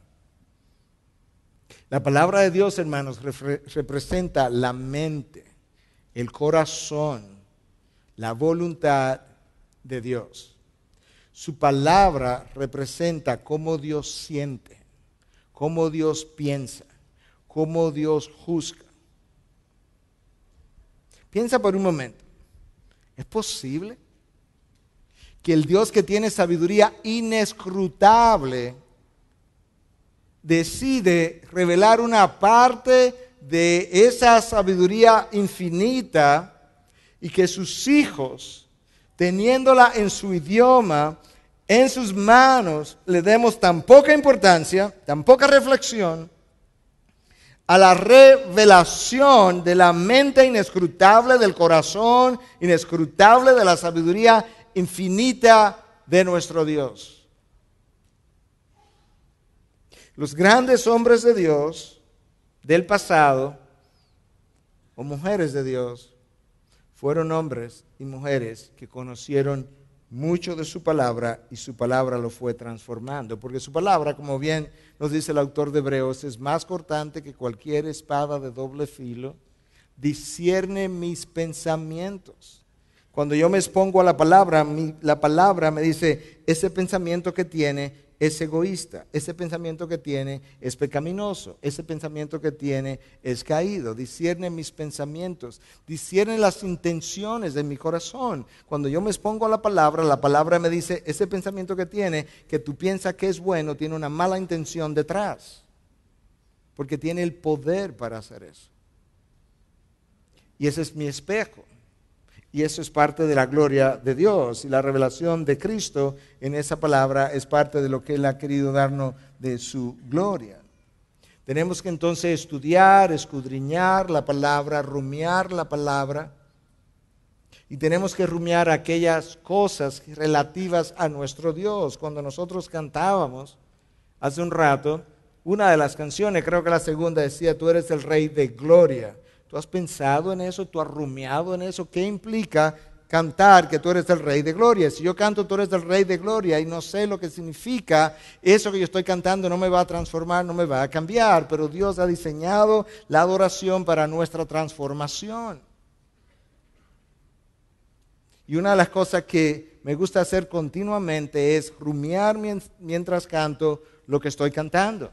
La palabra de Dios, hermanos, representa la mente, el corazón, la voluntad de Dios. Su palabra representa cómo Dios siente, cómo Dios piensa, cómo Dios juzga. Piensa por un momento, ¿es posible que el Dios que tiene sabiduría inescrutable decide revelar una parte de esa sabiduría infinita y que sus hijos, teniéndola en su idioma, en sus manos, le demos tan poca importancia, tan poca reflexión a la revelación de la mente inescrutable, del corazón inescrutable, de la sabiduría infinita de nuestro Dios? Los grandes hombres de Dios del pasado, o mujeres de Dios, fueron hombres y mujeres que conocieron mucho de su palabra y su palabra lo fue transformando. Porque su palabra, como bien nos dice el autor de Hebreos, es más cortante que cualquier espada de doble filo, discierne mis pensamientos. Cuando yo me expongo a la palabra me dice, ese pensamiento que tiene es egoísta, ese pensamiento que tiene es pecaminoso, ese pensamiento que tiene es caído. Discierne mis pensamientos, discierne las intenciones de mi corazón. Cuando yo me expongo a la palabra me dice, ese pensamiento que tiene, que tú piensas que es bueno, tiene una mala intención detrás, porque tiene el poder para hacer eso. Y ese es mi espejo. Y eso es parte de la gloria de Dios. Y la revelación de Cristo en esa palabra es parte de lo que Él ha querido darnos de su gloria. Tenemos que entonces estudiar, escudriñar la palabra, rumiar la palabra. Y tenemos que rumiar aquellas cosas relativas a nuestro Dios. Cuando nosotros cantábamos hace un rato, una de las canciones, creo que la segunda, decía, tú eres el Rey de Gloria. ¿Tú has pensado en eso? ¿Tú has rumiado en eso? ¿Qué implica cantar que tú eres el Rey de Gloria? Si yo canto tú eres el Rey de Gloria y no sé lo que significa, eso que yo estoy cantando no me va a transformar, no me va a cambiar, pero Dios ha diseñado la adoración para nuestra transformación. Y una de las cosas que me gusta hacer continuamente es rumiar mientras canto lo que estoy cantando.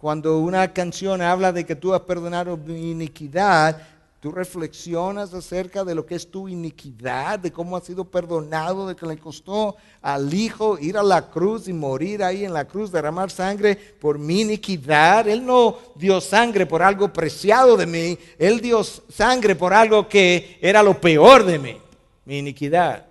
Cuando una canción habla de que tú has perdonado mi iniquidad, tú reflexionas acerca de lo que es tu iniquidad, de cómo has sido perdonado, de que le costó al Hijo ir a la cruz y morir ahí en la cruz, derramar sangre por mi iniquidad. Él no dio sangre por algo preciado de mí, Él dio sangre por algo que era lo peor de mí, mi iniquidad.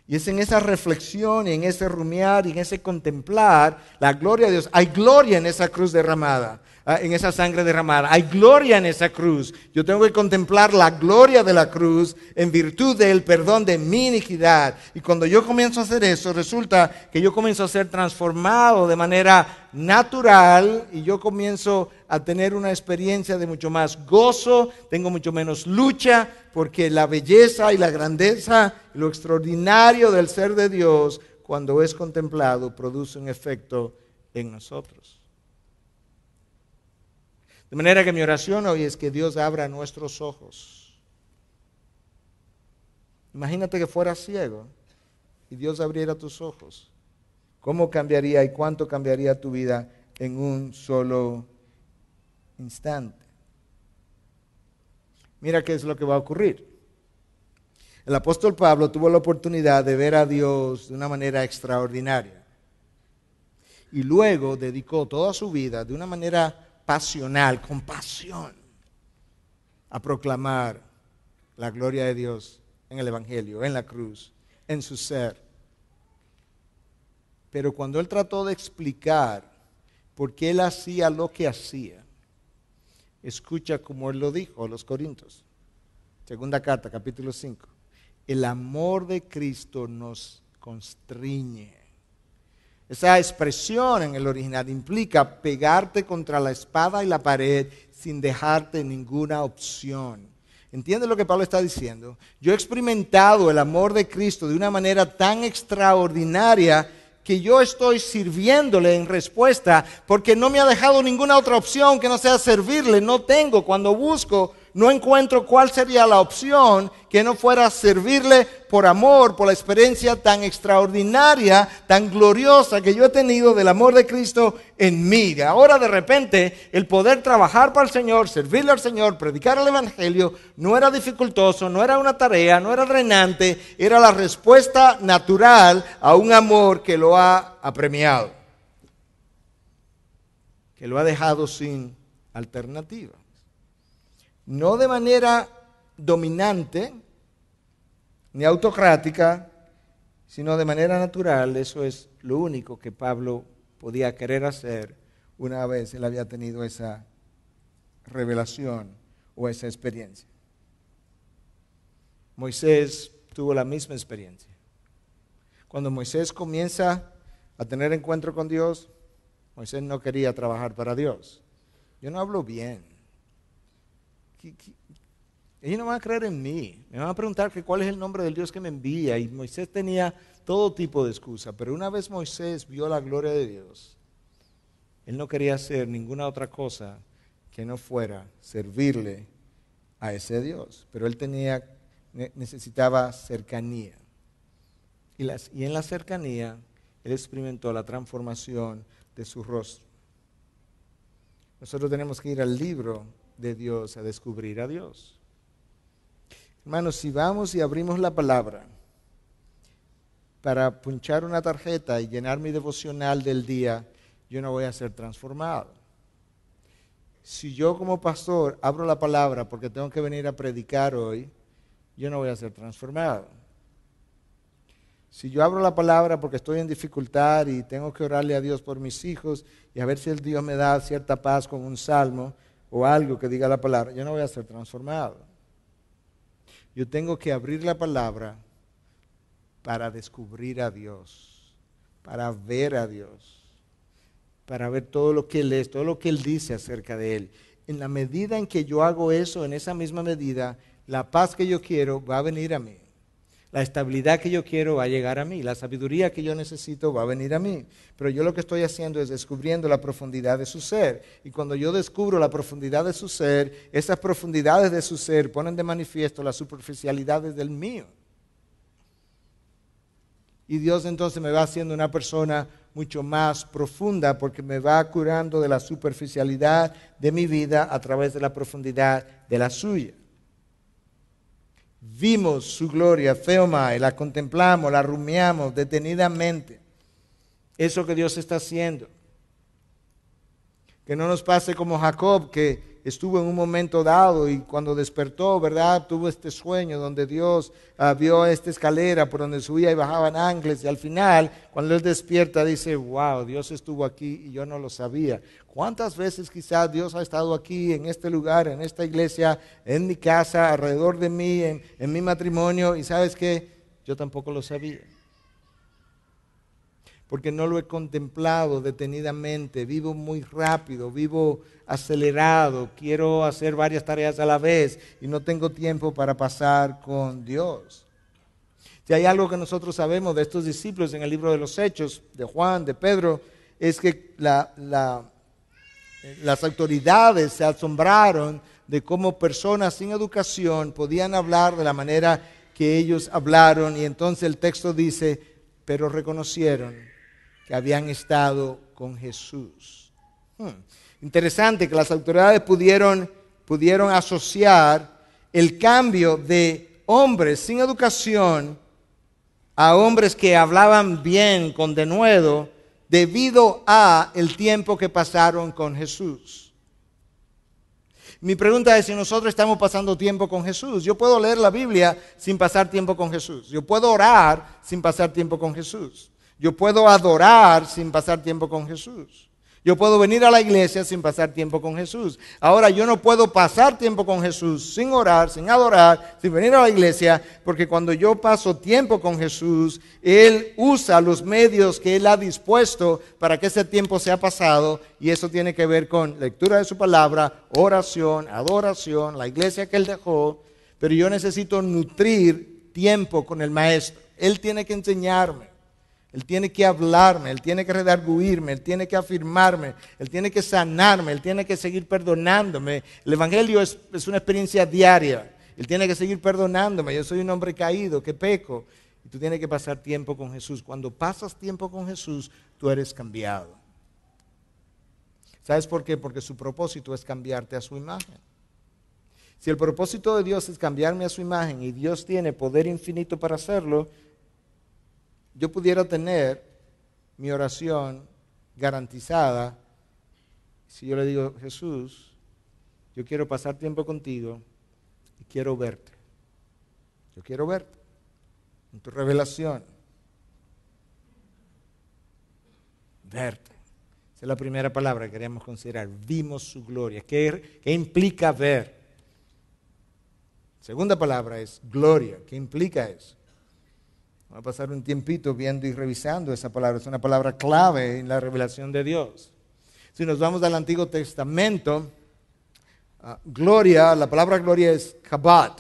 Y es en esa reflexión y en ese rumiar y en ese contemplar la gloria de Dios. Hay gloria en esa cruz derramada, en esa sangre derramada. Hay gloria en esa cruz. Yo tengo que contemplar la gloria de la cruz en virtud del perdón de mi iniquidad. Y cuando yo comienzo a hacer eso, resulta que yo comienzo a ser transformado de manera natural y yo comienzo a tener una experiencia de mucho más gozo, tengo mucho menos lucha, porque la belleza y la grandeza, lo extraordinario del ser de Dios, cuando es contemplado, produce un efecto en nosotros. De manera que mi oración hoy es que Dios abra nuestros ojos. Imagínate que fueras ciego y Dios abriera tus ojos. ¿Cómo cambiaría y cuánto cambiaría tu vida en un solo instante? Mira qué es lo que va a ocurrir. El apóstol Pablo tuvo la oportunidad de ver a Dios de una manera extraordinaria. Y luego dedicó toda su vida de una manera pasional, con pasión, a proclamar la gloria de Dios en el Evangelio, en la cruz, en su ser. Pero cuando él trató de explicar por qué él hacía lo que hacía, escucha como él lo dijo a los Corintios. Segunda carta, capítulo 5. El amor de Cristo nos constriñe. Esa expresión en el original implica pegarte contra la espada y la pared sin dejarte ninguna opción. ¿Entiendes lo que Pablo está diciendo? Yo he experimentado el amor de Cristo de una manera tan extraordinaria que yo estoy sirviéndole en respuesta porque no me ha dejado ninguna otra opción que no sea servirle. No tengo, cuando busco, no encuentro cuál sería la opción que no fuera servirle por amor, por la experiencia tan extraordinaria, tan gloriosa que yo he tenido del amor de Cristo en mí. Ahora de repente el poder trabajar para el Señor, servirle al Señor, predicar el Evangelio, no era dificultoso, no era una tarea, no era drenante, era la respuesta natural a un amor que lo ha apremiado, que lo ha dejado sin alternativa. No de manera dominante ni autocrática, sino de manera natural. Eso es lo único que Pablo podía querer hacer una vez él había tenido esa revelación o esa experiencia. Moisés tuvo la misma experiencia. Cuando Moisés comienza a tener encuentro con Dios, Moisés no quería trabajar para Dios. Yo no hablo bien. Ellos no van a creer en mí. Me van a preguntar que cuál es el nombre del Dios que me envía. Y Moisés tenía todo tipo de excusa. Pero una vez Moisés vio la gloria de Dios, él no quería hacer ninguna otra cosa que no fuera servirle a ese Dios. Pero él necesitaba cercanía. Y en la cercanía, él experimentó la transformación de su rostro. Nosotros tenemos que ir al libro de Dios a descubrir a Dios. Hermanos, si vamos y abrimos la palabra para punchar una tarjeta y llenar mi devocional del día, yo no voy a ser transformado. Si yo como pastor abro la palabra porque tengo que venir a predicar hoy, yo no voy a ser transformado. Si yo abro la palabra porque estoy en dificultad y tengo que orarle a Dios por mis hijos y a ver si el Dios me da cierta paz con un salmo o algo que diga la palabra, yo no voy a ser transformado. Yo tengo que abrir la palabra para descubrir a Dios, para ver a Dios, para ver todo lo que Él es, todo lo que Él dice acerca de Él. En la medida en que yo hago eso, en esa misma medida, la paz que yo quiero va a venir a mí. La estabilidad que yo quiero va a llegar a mí. La sabiduría que yo necesito va a venir a mí. Pero yo lo que estoy haciendo es descubriendo la profundidad de su ser. Y cuando yo descubro la profundidad de su ser, esas profundidades de su ser ponen de manifiesto las superficialidades del mío. Y Dios entonces me va haciendo una persona mucho más profunda porque me va curando de la superficialidad de mi vida a través de la profundidad de la suya. Vimos su gloria, Theomai, la contemplamos, la rumiamos detenidamente. Eso que Dios está haciendo. Que no nos pase como Jacob, que estuvo en un momento dado y cuando despertó, ¿verdad? Tuvo este sueño donde Dios vio esta escalera por donde subía y bajaban ángeles y al final, cuando él despierta, dice, wow, Dios estuvo aquí y yo no lo sabía. ¿Cuántas veces quizás Dios ha estado aquí, en este lugar, en esta iglesia, en mi casa, alrededor de mí, en mi matrimonio? Y ¿sabes qué? Yo tampoco lo sabía. porque no lo he contemplado detenidamente. Vivo muy rápido, vivo acelerado, quiero hacer varias tareas a la vez y no tengo tiempo para pasar con Dios. Si hay algo que nosotros sabemos de estos discípulos en el libro de los Hechos, de Juan, de Pedro, es que las autoridades se asombraron de cómo personas sin educación podían hablar de la manera que ellos hablaron, y entonces el texto dice, pero reconocieron que habían estado con Jesús. Interesante que las autoridades pudieron asociar el cambio de hombres sin educación a hombres que hablaban bien, con denuedo, debido a el tiempo que pasaron con Jesús. Mi pregunta es si nosotros estamos pasando tiempo con Jesús. Yo puedo leer la Biblia sin pasar tiempo con Jesús. Yo puedo orar sin pasar tiempo con Jesús. Yo puedo adorar sin pasar tiempo con Jesús. Yo puedo venir a la iglesia sin pasar tiempo con Jesús. Ahora, yo no puedo pasar tiempo con Jesús sin orar, sin adorar, sin venir a la iglesia, porque cuando yo paso tiempo con Jesús, Él usa los medios que Él ha dispuesto para que ese tiempo sea pasado, y eso tiene que ver con lectura de su palabra, oración, adoración, la iglesia que Él dejó, pero yo necesito nutrir tiempo con el Maestro. Él tiene que enseñarme. Él tiene que hablarme, Él tiene que redarguirme, Él tiene que afirmarme, Él tiene que sanarme, Él tiene que seguir perdonándome. El Evangelio es una experiencia diaria. Él tiene que seguir perdonándome. Yo soy un hombre caído, que peco. Y tú tienes que pasar tiempo con Jesús. Cuando pasas tiempo con Jesús, tú eres cambiado. ¿Sabes por qué? Porque su propósito es cambiarte a su imagen. Si el propósito de Dios es cambiarme a su imagen y Dios tiene poder infinito para hacerlo, yo pudiera tener mi oración garantizada si yo le digo, Jesús, yo quiero pasar tiempo contigo y quiero verte. Yo quiero verte en tu revelación. Verte. Esa es la primera palabra que queremos considerar. Vimos su gloria. ¿Qué implica ver? Segunda palabra es gloria. ¿Qué implica eso? Vamos a pasar un tiempito viendo y revisando esa palabra. Es una palabra clave en la revelación de Dios. Si nos vamos al Antiguo Testamento, gloria, la palabra gloria es kabod.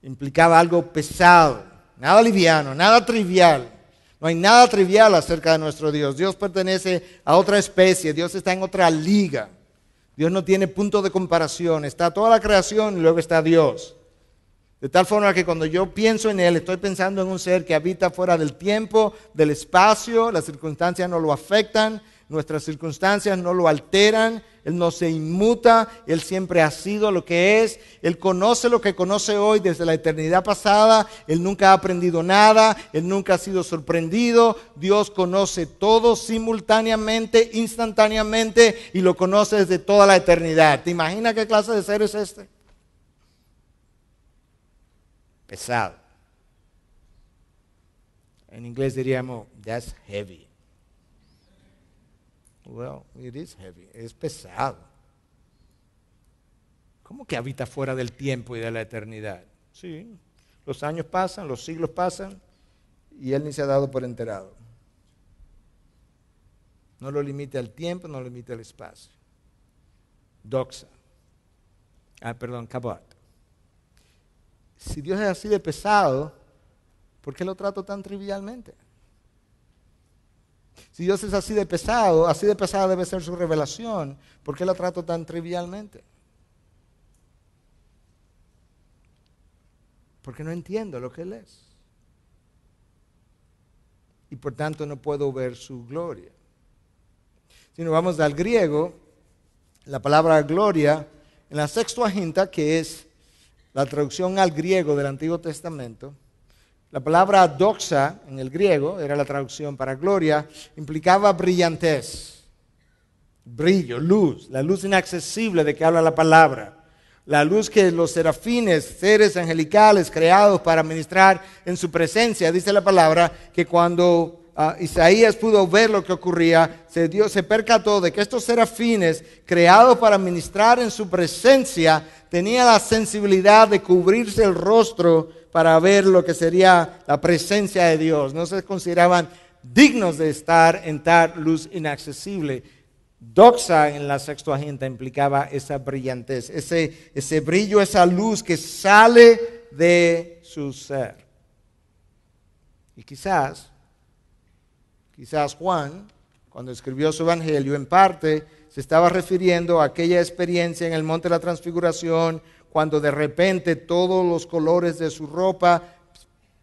Implicaba algo pesado, nada liviano, nada trivial. No hay nada trivial acerca de nuestro Dios. Dios pertenece a otra especie, Dios está en otra liga. Dios no tiene punto de comparación. Está toda la creación y luego está Dios. De tal forma que cuando yo pienso en Él, estoy pensando en un ser que habita fuera del tiempo, del espacio, las circunstancias no lo afectan, nuestras circunstancias no lo alteran, Él no se inmuta, Él siempre ha sido lo que es, Él conoce lo que conoce hoy desde la eternidad pasada, Él nunca ha aprendido nada, Él nunca ha sido sorprendido, Dios conoce todo simultáneamente, instantáneamente, y lo conoce desde toda la eternidad. ¿Te imaginas qué clase de ser es este? Pesado. En inglés diríamos, that's heavy. Well, it is heavy. Es pesado. ¿Cómo que habita fuera del tiempo y de la eternidad? Sí, los años pasan, los siglos pasan y Él ni se ha dado por enterado. No lo limita al tiempo, no lo limita al espacio. Doxa. Kabod. Si Dios es así de pesado, ¿por qué lo trato tan trivialmente? Si Dios es así de pesada debe ser su revelación, ¿por qué lo trato tan trivialmente? Porque no entiendo lo que Él es. Y por tanto no puedo ver su gloria. Si nos vamos al griego, la palabra gloria, en la Sextuaginta, que es la traducción al griego del Antiguo Testamento, la palabra doxa en el griego, era la traducción para gloria, implicaba brillantez, brillo, luz, la luz inaccesible de que habla la palabra, la luz que los serafines, seres angelicales creados para ministrar en su presencia. Dice la palabra que cuando Isaías pudo ver lo que ocurría, se percató de que estos serafines creados para ministrar en su presencia tenían la sensibilidad de cubrirse el rostro para ver lo que sería la presencia de Dios. No se consideraban dignos de estar en tal luz inaccesible. Doxa en la Septuaginta implicaba esa brillantez, ese brillo, esa luz que sale de su ser. Y quizás Juan, cuando escribió su evangelio, en parte se estaba refiriendo a aquella experiencia en el monte de la transfiguración, cuando de repente todos los colores de su ropa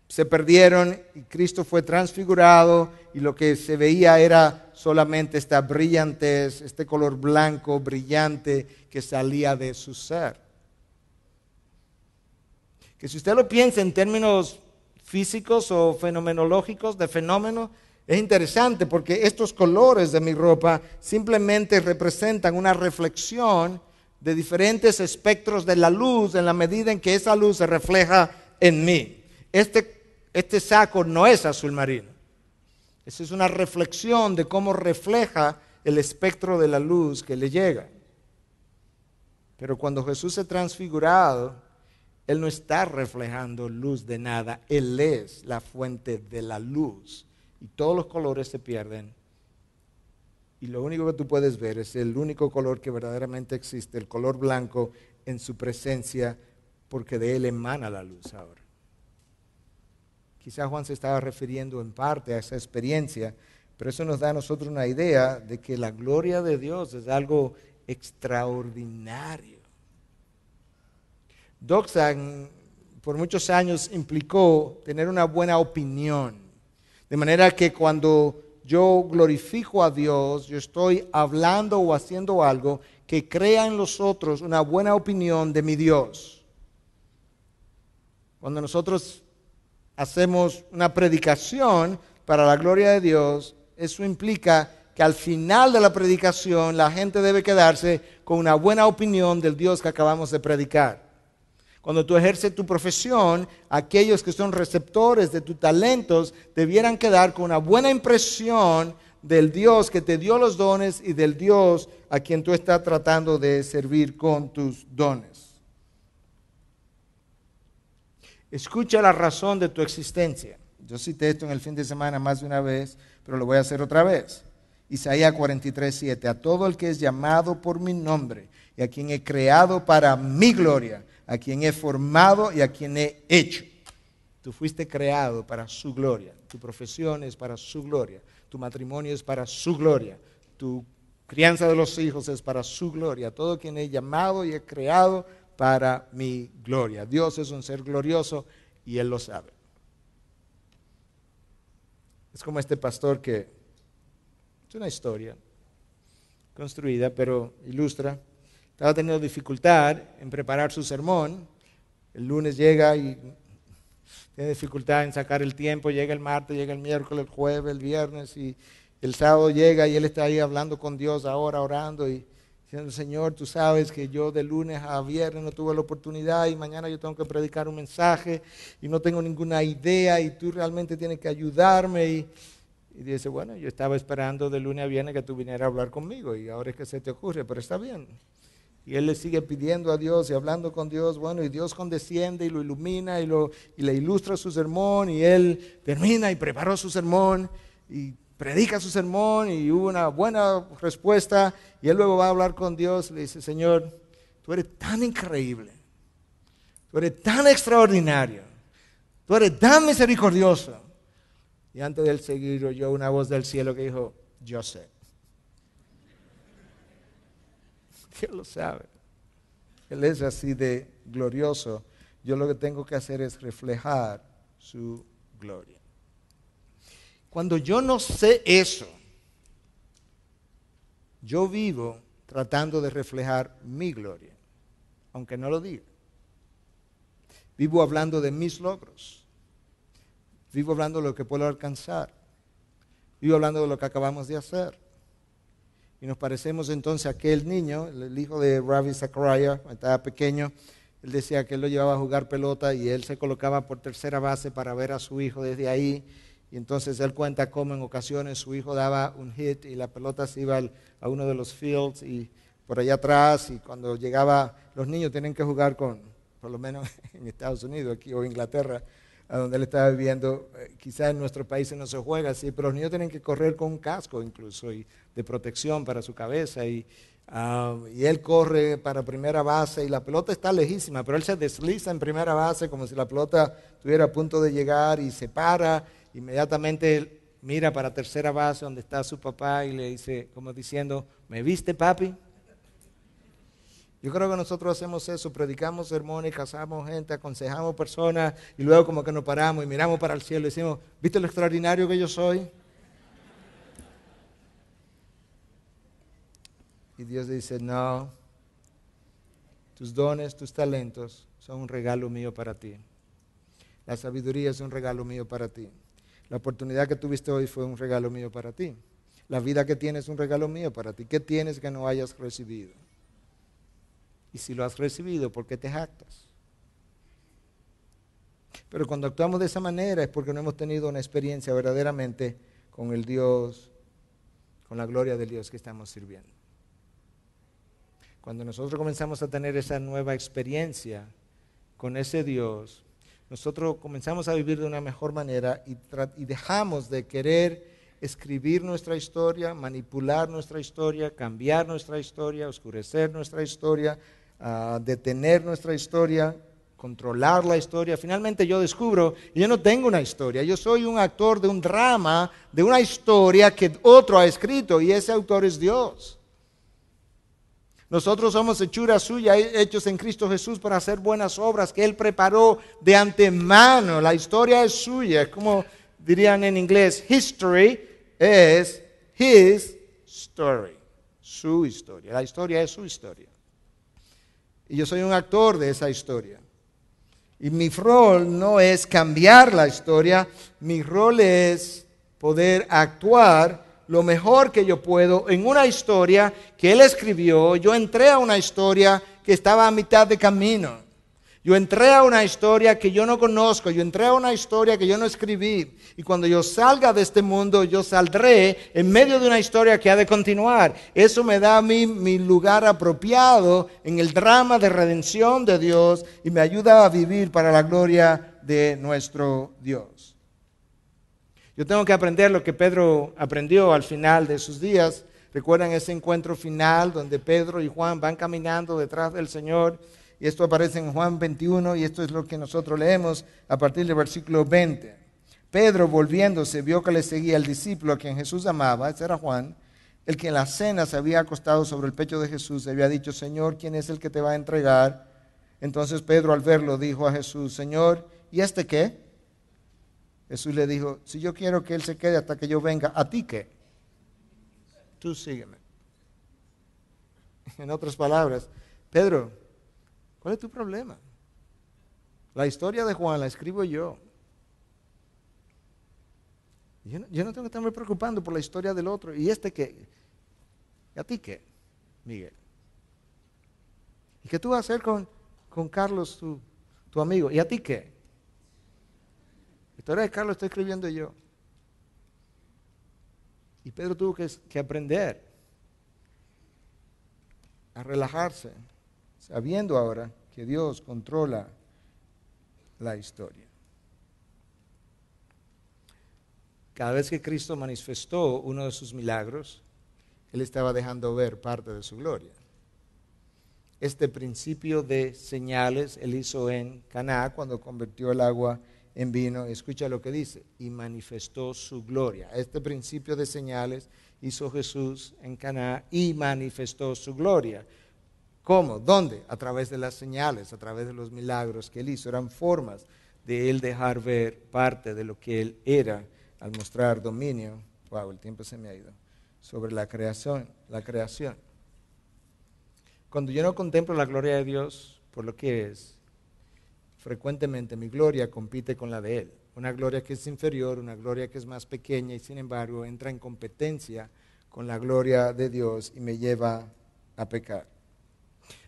se perdieron y Cristo fue transfigurado y lo que se veía era solamente esta brillantez, este color blanco brillante que salía de su ser. Que si usted lo piensa en términos físicos o fenomenológicos de fenómeno, es interesante porque estos colores de mi ropa simplemente representan una reflexión de diferentes espectros de la luz en la medida en que esa luz se refleja en mí. Este saco no es azul marino. Esa es una reflexión de cómo refleja el espectro de la luz que le llega. Pero cuando Jesús se transfigurado, Él no está reflejando luz de nada. Él es la fuente de la luz. Y todos los colores se pierden. Y lo único que tú puedes ver es el único color que verdaderamente existe, el color blanco en su presencia, porque de Él emana la luz ahora. Quizás Juan se estaba refiriendo en parte a esa experiencia, pero eso nos da a nosotros una idea de que la gloria de Dios es algo extraordinario. Doxa por muchos años implicó tener una buena opinión, de manera que cuando yo glorifico a Dios, yo estoy hablando o haciendo algo que crea en los otros una buena opinión de mi Dios. Cuando nosotros hacemos una predicación para la gloria de Dios, eso implica que al final de la predicación la gente debe quedarse con una buena opinión del Dios que acabamos de predicar. Cuando tú ejerces tu profesión, aquellos que son receptores de tus talentos debieran quedar con una buena impresión del Dios que te dio los dones y del Dios a quien tú estás tratando de servir con tus dones. Escucha la razón de tu existencia. Yo cité esto en el fin de semana más de una vez, pero lo voy a hacer otra vez. Isaías 43:7. A todo el que es llamado por mi nombre y a quien he creado para mi gloria, a quien he formado y a quien he hecho. Tú fuiste creado para su gloria. Tu profesión es para su gloria. Tu matrimonio es para su gloria. Tu crianza de los hijos es para su gloria. Todo quien he llamado y he creado para mi gloria. Dios es un ser glorioso y Él lo sabe. Es como este pastor que es una historia construida, pero ilustra. Estaba teniendo dificultad en preparar su sermón. El lunes llega y tiene dificultad en sacar el tiempo. Llega el martes, llega el miércoles, el jueves, el viernes. Y el sábado llega y él está ahí hablando con Dios ahora, orando. Y diciendo, Señor, tú sabes que yo de lunes a viernes no tuve la oportunidad. Y mañana yo tengo que predicar un mensaje. Y no tengo ninguna idea. Y tú realmente tienes que ayudarme. Y dice, bueno, yo estaba esperando de lunes a viernes que tú vinieras a hablar conmigo. Y ahora es que se te ocurre, pero está bien. Y él le sigue pidiendo a Dios y hablando con Dios, bueno, y Dios condesciende y lo ilumina y le ilustra su sermón, y él termina y preparó su sermón y predica su sermón y hubo una buena respuesta, y él luego va a hablar con Dios y le dice, Señor, tú eres tan increíble, tú eres tan extraordinario, tú eres tan misericordioso. Y antes de él seguir oyó una voz del cielo que dijo, yo sé. Dios lo sabe. Él es así de glorioso. Yo lo que tengo que hacer es reflejar su gloria. Cuando yo no sé eso, yo vivo tratando de reflejar mi gloria, aunque no lo diga. Vivo hablando de mis logros. Vivo hablando de lo que puedo alcanzar. Vivo hablando de lo que acabamos de hacer. Y nos parecemos entonces a aquel niño, el hijo de Ravi Zachariah, cuando estaba pequeño. Él decía que él lo llevaba a jugar pelota y él se colocaba por tercera base para ver a su hijo desde ahí. Y entonces él cuenta cómo en ocasiones su hijo daba un hit y la pelota se iba a uno de los fields y por allá atrás. Y cuando llegaba, los niños tienen que jugar con, por lo menos en Estados Unidos aquí o Inglaterra, a donde él estaba viviendo. Quizás en nuestros países no se juega así, pero los niños tienen que correr con un casco incluso y de protección para su cabeza. Y él corre para primera base y la pelota está lejísima, pero él se desliza en primera base como si la pelota estuviera a punto de llegar y se para. Inmediatamente él mira para tercera base donde está su papá y le dice, como diciendo, ¿me viste, papi? Yo creo que nosotros hacemos eso, predicamos sermones, casamos gente, aconsejamos personas y luego como que nos paramos y miramos para el cielo y decimos, ¿viste lo extraordinario que yo soy? Y Dios dice, no, tus dones, tus talentos son un regalo mío para ti. La sabiduría es un regalo mío para ti. La oportunidad que tuviste hoy fue un regalo mío para ti. La vida que tienes es un regalo mío para ti. ¿Qué tienes que no hayas recibido? Y si lo has recibido, ¿por qué te jactas? Pero cuando actuamos de esa manera es porque no hemos tenido una experiencia verdaderamente con el Dios, con la gloria del Dios que estamos sirviendo. Cuando nosotros comenzamos a tener esa nueva experiencia con ese Dios, nosotros comenzamos a vivir de una mejor manera y dejamos de querer escribir nuestra historia, manipular nuestra historia, cambiar nuestra historia, oscurecer nuestra historia, detener nuestra historia, controlar la historia. Finalmente yo descubro, yo no tengo una historia, yo soy un actor de un drama, de una historia que otro ha escrito y ese autor es Dios. Nosotros somos hechura suya, hechos en Cristo Jesús para hacer buenas obras que Él preparó de antemano. La historia es suya, es como dirían en inglés, history es his story, su historia. La historia es su historia. Y yo soy un actor de esa historia. Y mi rol no es cambiar la historia, mi rol es poder actuar lo mejor que yo puedo en una historia que Él escribió. Yo entré a una historia que estaba a mitad de camino. Yo entré a una historia que yo no conozco, yo entré a una historia que yo no escribí. Y cuando yo salga de este mundo, yo saldré en medio de una historia que ha de continuar. Eso me da a mí mi lugar apropiado en el drama de redención de Dios y me ayuda a vivir para la gloria de nuestro Dios. Yo tengo que aprender lo que Pedro aprendió al final de sus días. ¿Recuerdan ese encuentro final donde Pedro y Juan van caminando detrás del Señor? Y esto aparece en Juan 21 y esto es lo que nosotros leemos a partir del versículo 20. Pedro, volviéndose, vio que le seguía el discípulo a quien Jesús amaba, ese era Juan, el que en la cena se había acostado sobre el pecho de Jesús, y había dicho, Señor, ¿quién es el que te va a entregar? Entonces Pedro al verlo dijo a Jesús, Señor, ¿y este qué? Jesús le dijo, si yo quiero que Él se quede hasta que yo venga, ¿a ti qué? Tú sígueme. En otras palabras, Pedro, ¿cuál es tu problema? La historia de Juan la escribo yo. Yo no tengo que estarme preocupando por la historia del otro. ¿Y este qué? ¿Y a ti qué, Miguel? ¿Y qué tú vas a hacer con Carlos, tu amigo? ¿Y a ti qué? La historia de Carlos estoy escribiendo yo. Y Pedro tuvo que aprender a relajarse, sabiendo ahora que Dios controla la historia. Cada vez que Cristo manifestó uno de sus milagros, Él estaba dejando ver parte de su gloria. Este principio de señales Él hizo en Caná cuando convirtió el agua en vino. Escucha lo que dice, y manifestó su gloria. Este principio de señales hizo Jesús en Caná y manifestó su gloria. ¿Cómo? ¿Dónde? A través de las señales, a través de los milagros que Él hizo. Eran formas de Él dejar ver parte de lo que Él era al mostrar dominio. Wow, el tiempo se me ha ido. Sobre la creación. Cuando yo no contemplo la gloria de Dios por lo que es, frecuentemente mi gloria compite con la de Él. Una gloria que es inferior, una gloria que es más pequeña y sin embargo entra en competencia con la gloria de Dios y me lleva a pecar.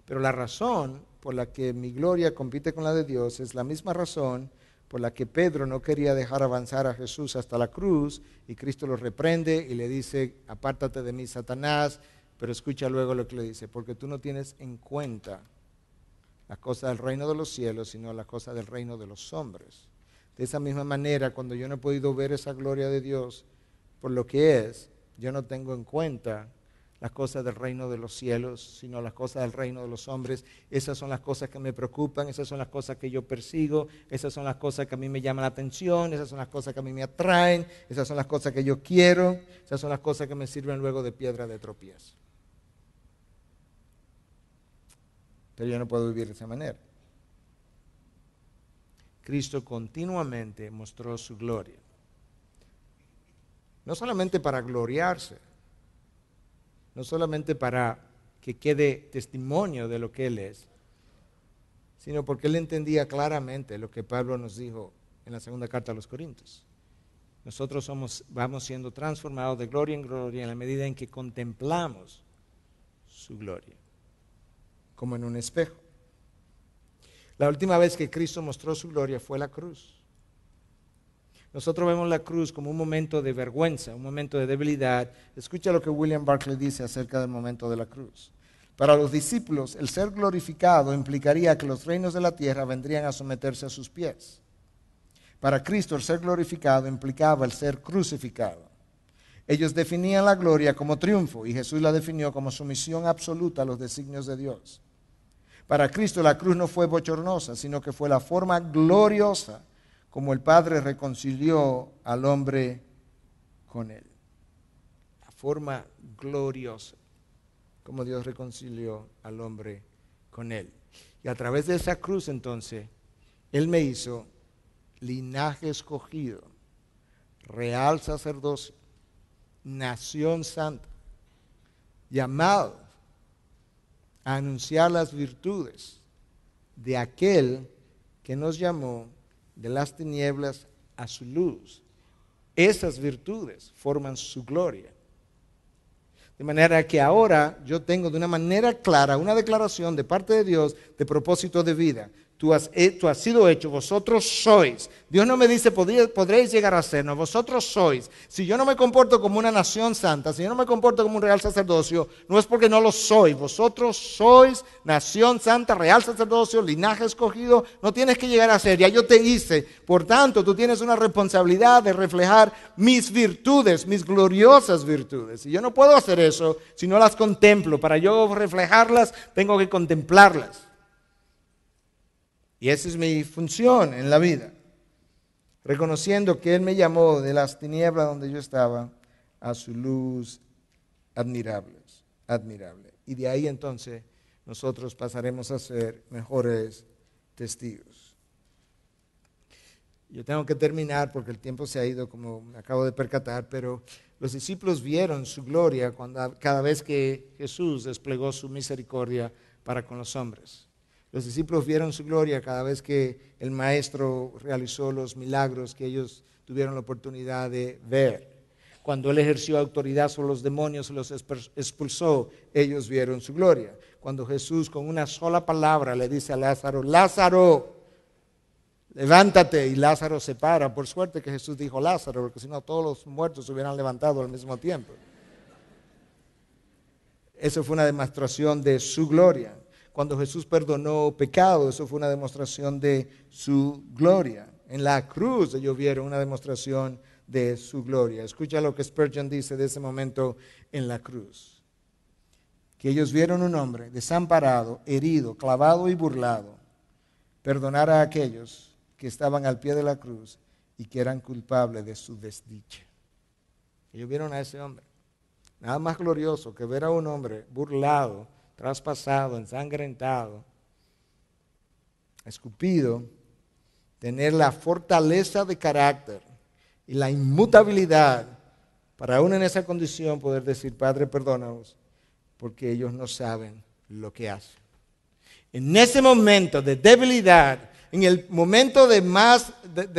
Pero la razón por la que mi gloria compite con la de Dios es la misma razón por la que Pedro no quería dejar avanzar a Jesús hasta la cruz y Cristo lo reprende y le dice, apártate de mí, Satanás, pero escucha luego lo que le dice, porque tú no tienes en cuenta la cosa del reino de los cielos, sino la cosa del reino de los hombres. De esa misma manera, cuando yo no he podido ver esa gloria de Dios por lo que es, yo no tengo en cuenta las cosas del reino de los cielos, sino las cosas del reino de los hombres. Esas son las cosas que me preocupan, esas son las cosas que yo persigo, esas son las cosas que a mí me llaman la atención, esas son las cosas que a mí me atraen, esas son las cosas que yo quiero, esas son las cosas que me sirven luego de piedra de tropiezo. Pero yo no puedo vivir de esa manera. Cristo continuamente mostró su gloria. No solamente para gloriarse, no solamente para que quede testimonio de lo que Él es, sino porque Él entendía claramente lo que Pablo nos dijo en la segunda carta a los Corintios. Nosotros vamos siendo transformados de gloria en gloria en la medida en que contemplamos su gloria, como en un espejo. La última vez que Cristo mostró su gloria fue la cruz. Nosotros vemos la cruz como un momento de vergüenza, un momento de debilidad. Escucha lo que William Barclay dice acerca del momento de la cruz. Para los discípulos, el ser glorificado implicaría que los reinos de la tierra vendrían a someterse a sus pies. Para Cristo, el ser glorificado implicaba el ser crucificado. Ellos definían la gloria como triunfo y Jesús la definió como sumisión absoluta a los designios de Dios. Para Cristo la cruz no fue bochornosa, sino que fue la forma gloriosa como el Padre reconcilió al hombre con Él. La forma gloriosa como Dios reconcilió al hombre con Él. Y a través de esa cruz entonces, Él me hizo linaje escogido, real sacerdocio, nación santa, llamado a anunciar las virtudes de aquel que nos llamó de las tinieblas a su luz. Esas virtudes forman su gloria. De manera que ahora yo tengo de una manera clara una declaración de parte de Dios de propósito de vida. Tú has sido hecho, vosotros sois. Dios no me dice podréis llegar a ser, no, vosotros sois. Si yo no me comporto como una nación santa, si yo no me comporto como un real sacerdocio, no es porque no lo soy. Vosotros sois nación santa, real sacerdocio, linaje escogido. No tienes que llegar a ser, ya yo te hice. Por tanto, tú tienes una responsabilidad de reflejar mis virtudes, mis gloriosas virtudes. Y yo no puedo hacer eso si no las contemplo. Para yo reflejarlas, tengo que contemplarlas. Y esa es mi función en la vida, reconociendo que Él me llamó de las tinieblas donde yo estaba a su luz admirable. Y de ahí entonces nosotros pasaremos a ser mejores testigos. Yo tengo que terminar porque el tiempo se ha ido, como me acabo de percatar, pero los discípulos vieron su gloria cada vez que Jesús desplegó su misericordia para con los hombres. Los discípulos vieron su gloria cada vez que el Maestro realizó los milagros que ellos tuvieron la oportunidad de ver. Cuando Él ejerció autoridad sobre los demonios y los expulsó, ellos vieron su gloria. Cuando Jesús con una sola palabra le dice a Lázaro, Lázaro, levántate, y Lázaro se para. Por suerte que Jesús dijo Lázaro, porque si no todos los muertos se hubieran levantado al mismo tiempo. Eso fue una demostración de su gloria. Cuando Jesús perdonó pecado, eso fue una demostración de su gloria. En la cruz ellos vieron una demostración de su gloria. Escucha lo que Spurgeon dice de ese momento en la cruz. Que ellos vieron un hombre desamparado, herido, clavado y burlado, perdonar a aquellos que estaban al pie de la cruz y que eran culpables de su desdicha. Ellos vieron a ese hombre. Nada más glorioso que ver a un hombre burlado, traspasado, ensangrentado, escupido, tener la fortaleza de carácter y la inmutabilidad para aún en esa condición poder decir, Padre, perdónanos, porque ellos no saben lo que hacen. En ese momento de debilidad, en el momento de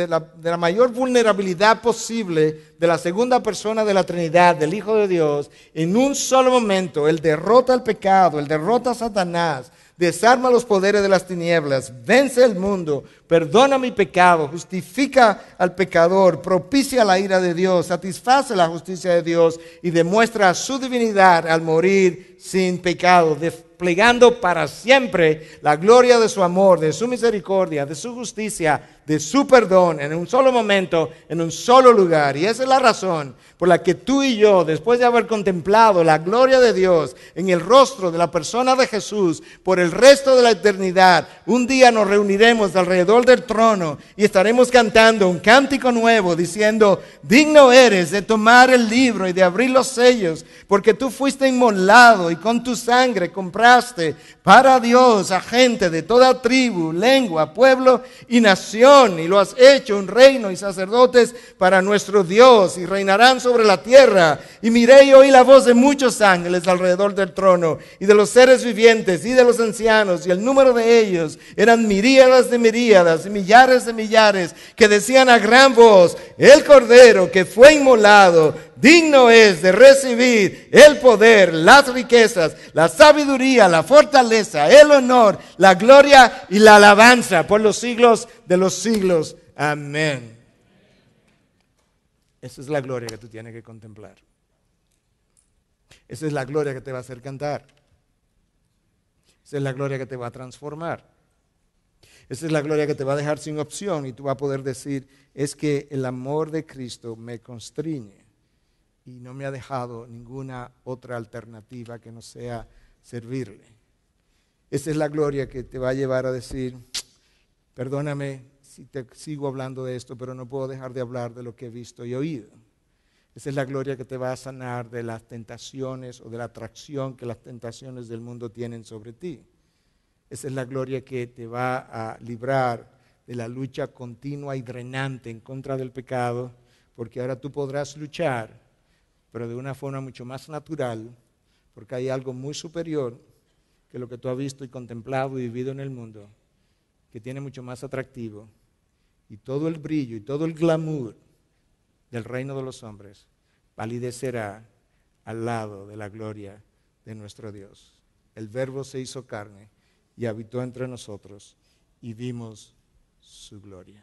la mayor vulnerabilidad posible de la segunda persona de la Trinidad, del Hijo de Dios, en un solo momento Él derrota al pecado, Él derrota a Satanás, desarma los poderes de las tinieblas, vence el mundo, perdona mi pecado, justifica al pecador, propicia la ira de Dios, satisface la justicia de Dios y demuestra su divinidad al morir sin pecado. desplegando para siempre la gloria de su amor, de su misericordia, de su justicia, de su perdón, en un solo momento, en un solo lugar. Y esa es la razón por la que tú y yo, después de haber contemplado la gloria de Dios en el rostro de la persona de Jesús por el resto de la eternidad, un día nos reuniremos alrededor del trono y estaremos cantando un cántico nuevo diciendo: digno eres de tomar el libro y de abrir los sellos, porque tú fuiste inmolado y con tu sangre compraste para Dios a gente de toda tribu, lengua, pueblo y nación, y lo has hecho un reino y sacerdotes para nuestro Dios, y reinarán sobre la tierra. Y miré y oí la voz de muchos ángeles alrededor del trono, y de los seres vivientes y de los ancianos, y el número de ellos eran miríadas de miríadas y millares de millares, que decían a gran voz: el Cordero que fue inmolado, digno es de recibir el poder, las riquezas, la sabiduría, la fortaleza, el honor, la gloria y la alabanza por los siglos de los siglos. Amén. Esa es la gloria que tú tienes que contemplar. Esa es la gloria que te va a hacer cantar. Esa es la gloria que te va a transformar. Esa es la gloria que te va a dejar sin opción y tú vas a poder decir: es que el amor de Cristo me constriñe y no me ha dejado ninguna otra alternativa que no sea servirle. Esa es la gloria que te va a llevar a decir: perdóname si te sigo hablando de esto, pero no puedo dejar de hablar de lo que he visto y oído. Esa es la gloria que te va a sanar de las tentaciones o de la atracción que las tentaciones del mundo tienen sobre ti. Esa es la gloria que te va a librar de la lucha continua y drenante en contra del pecado, porque ahora tú podrás luchar, pero de una forma mucho más natural, porque hay algo muy superior que lo que tú has visto y contemplado y vivido en el mundo, que tiene mucho más atractivo, y todo el brillo y todo el glamour del reino de los hombres palidecerá al lado de la gloria de nuestro Dios. El Verbo se hizo carne y habitó entre nosotros, y vimos su gloria.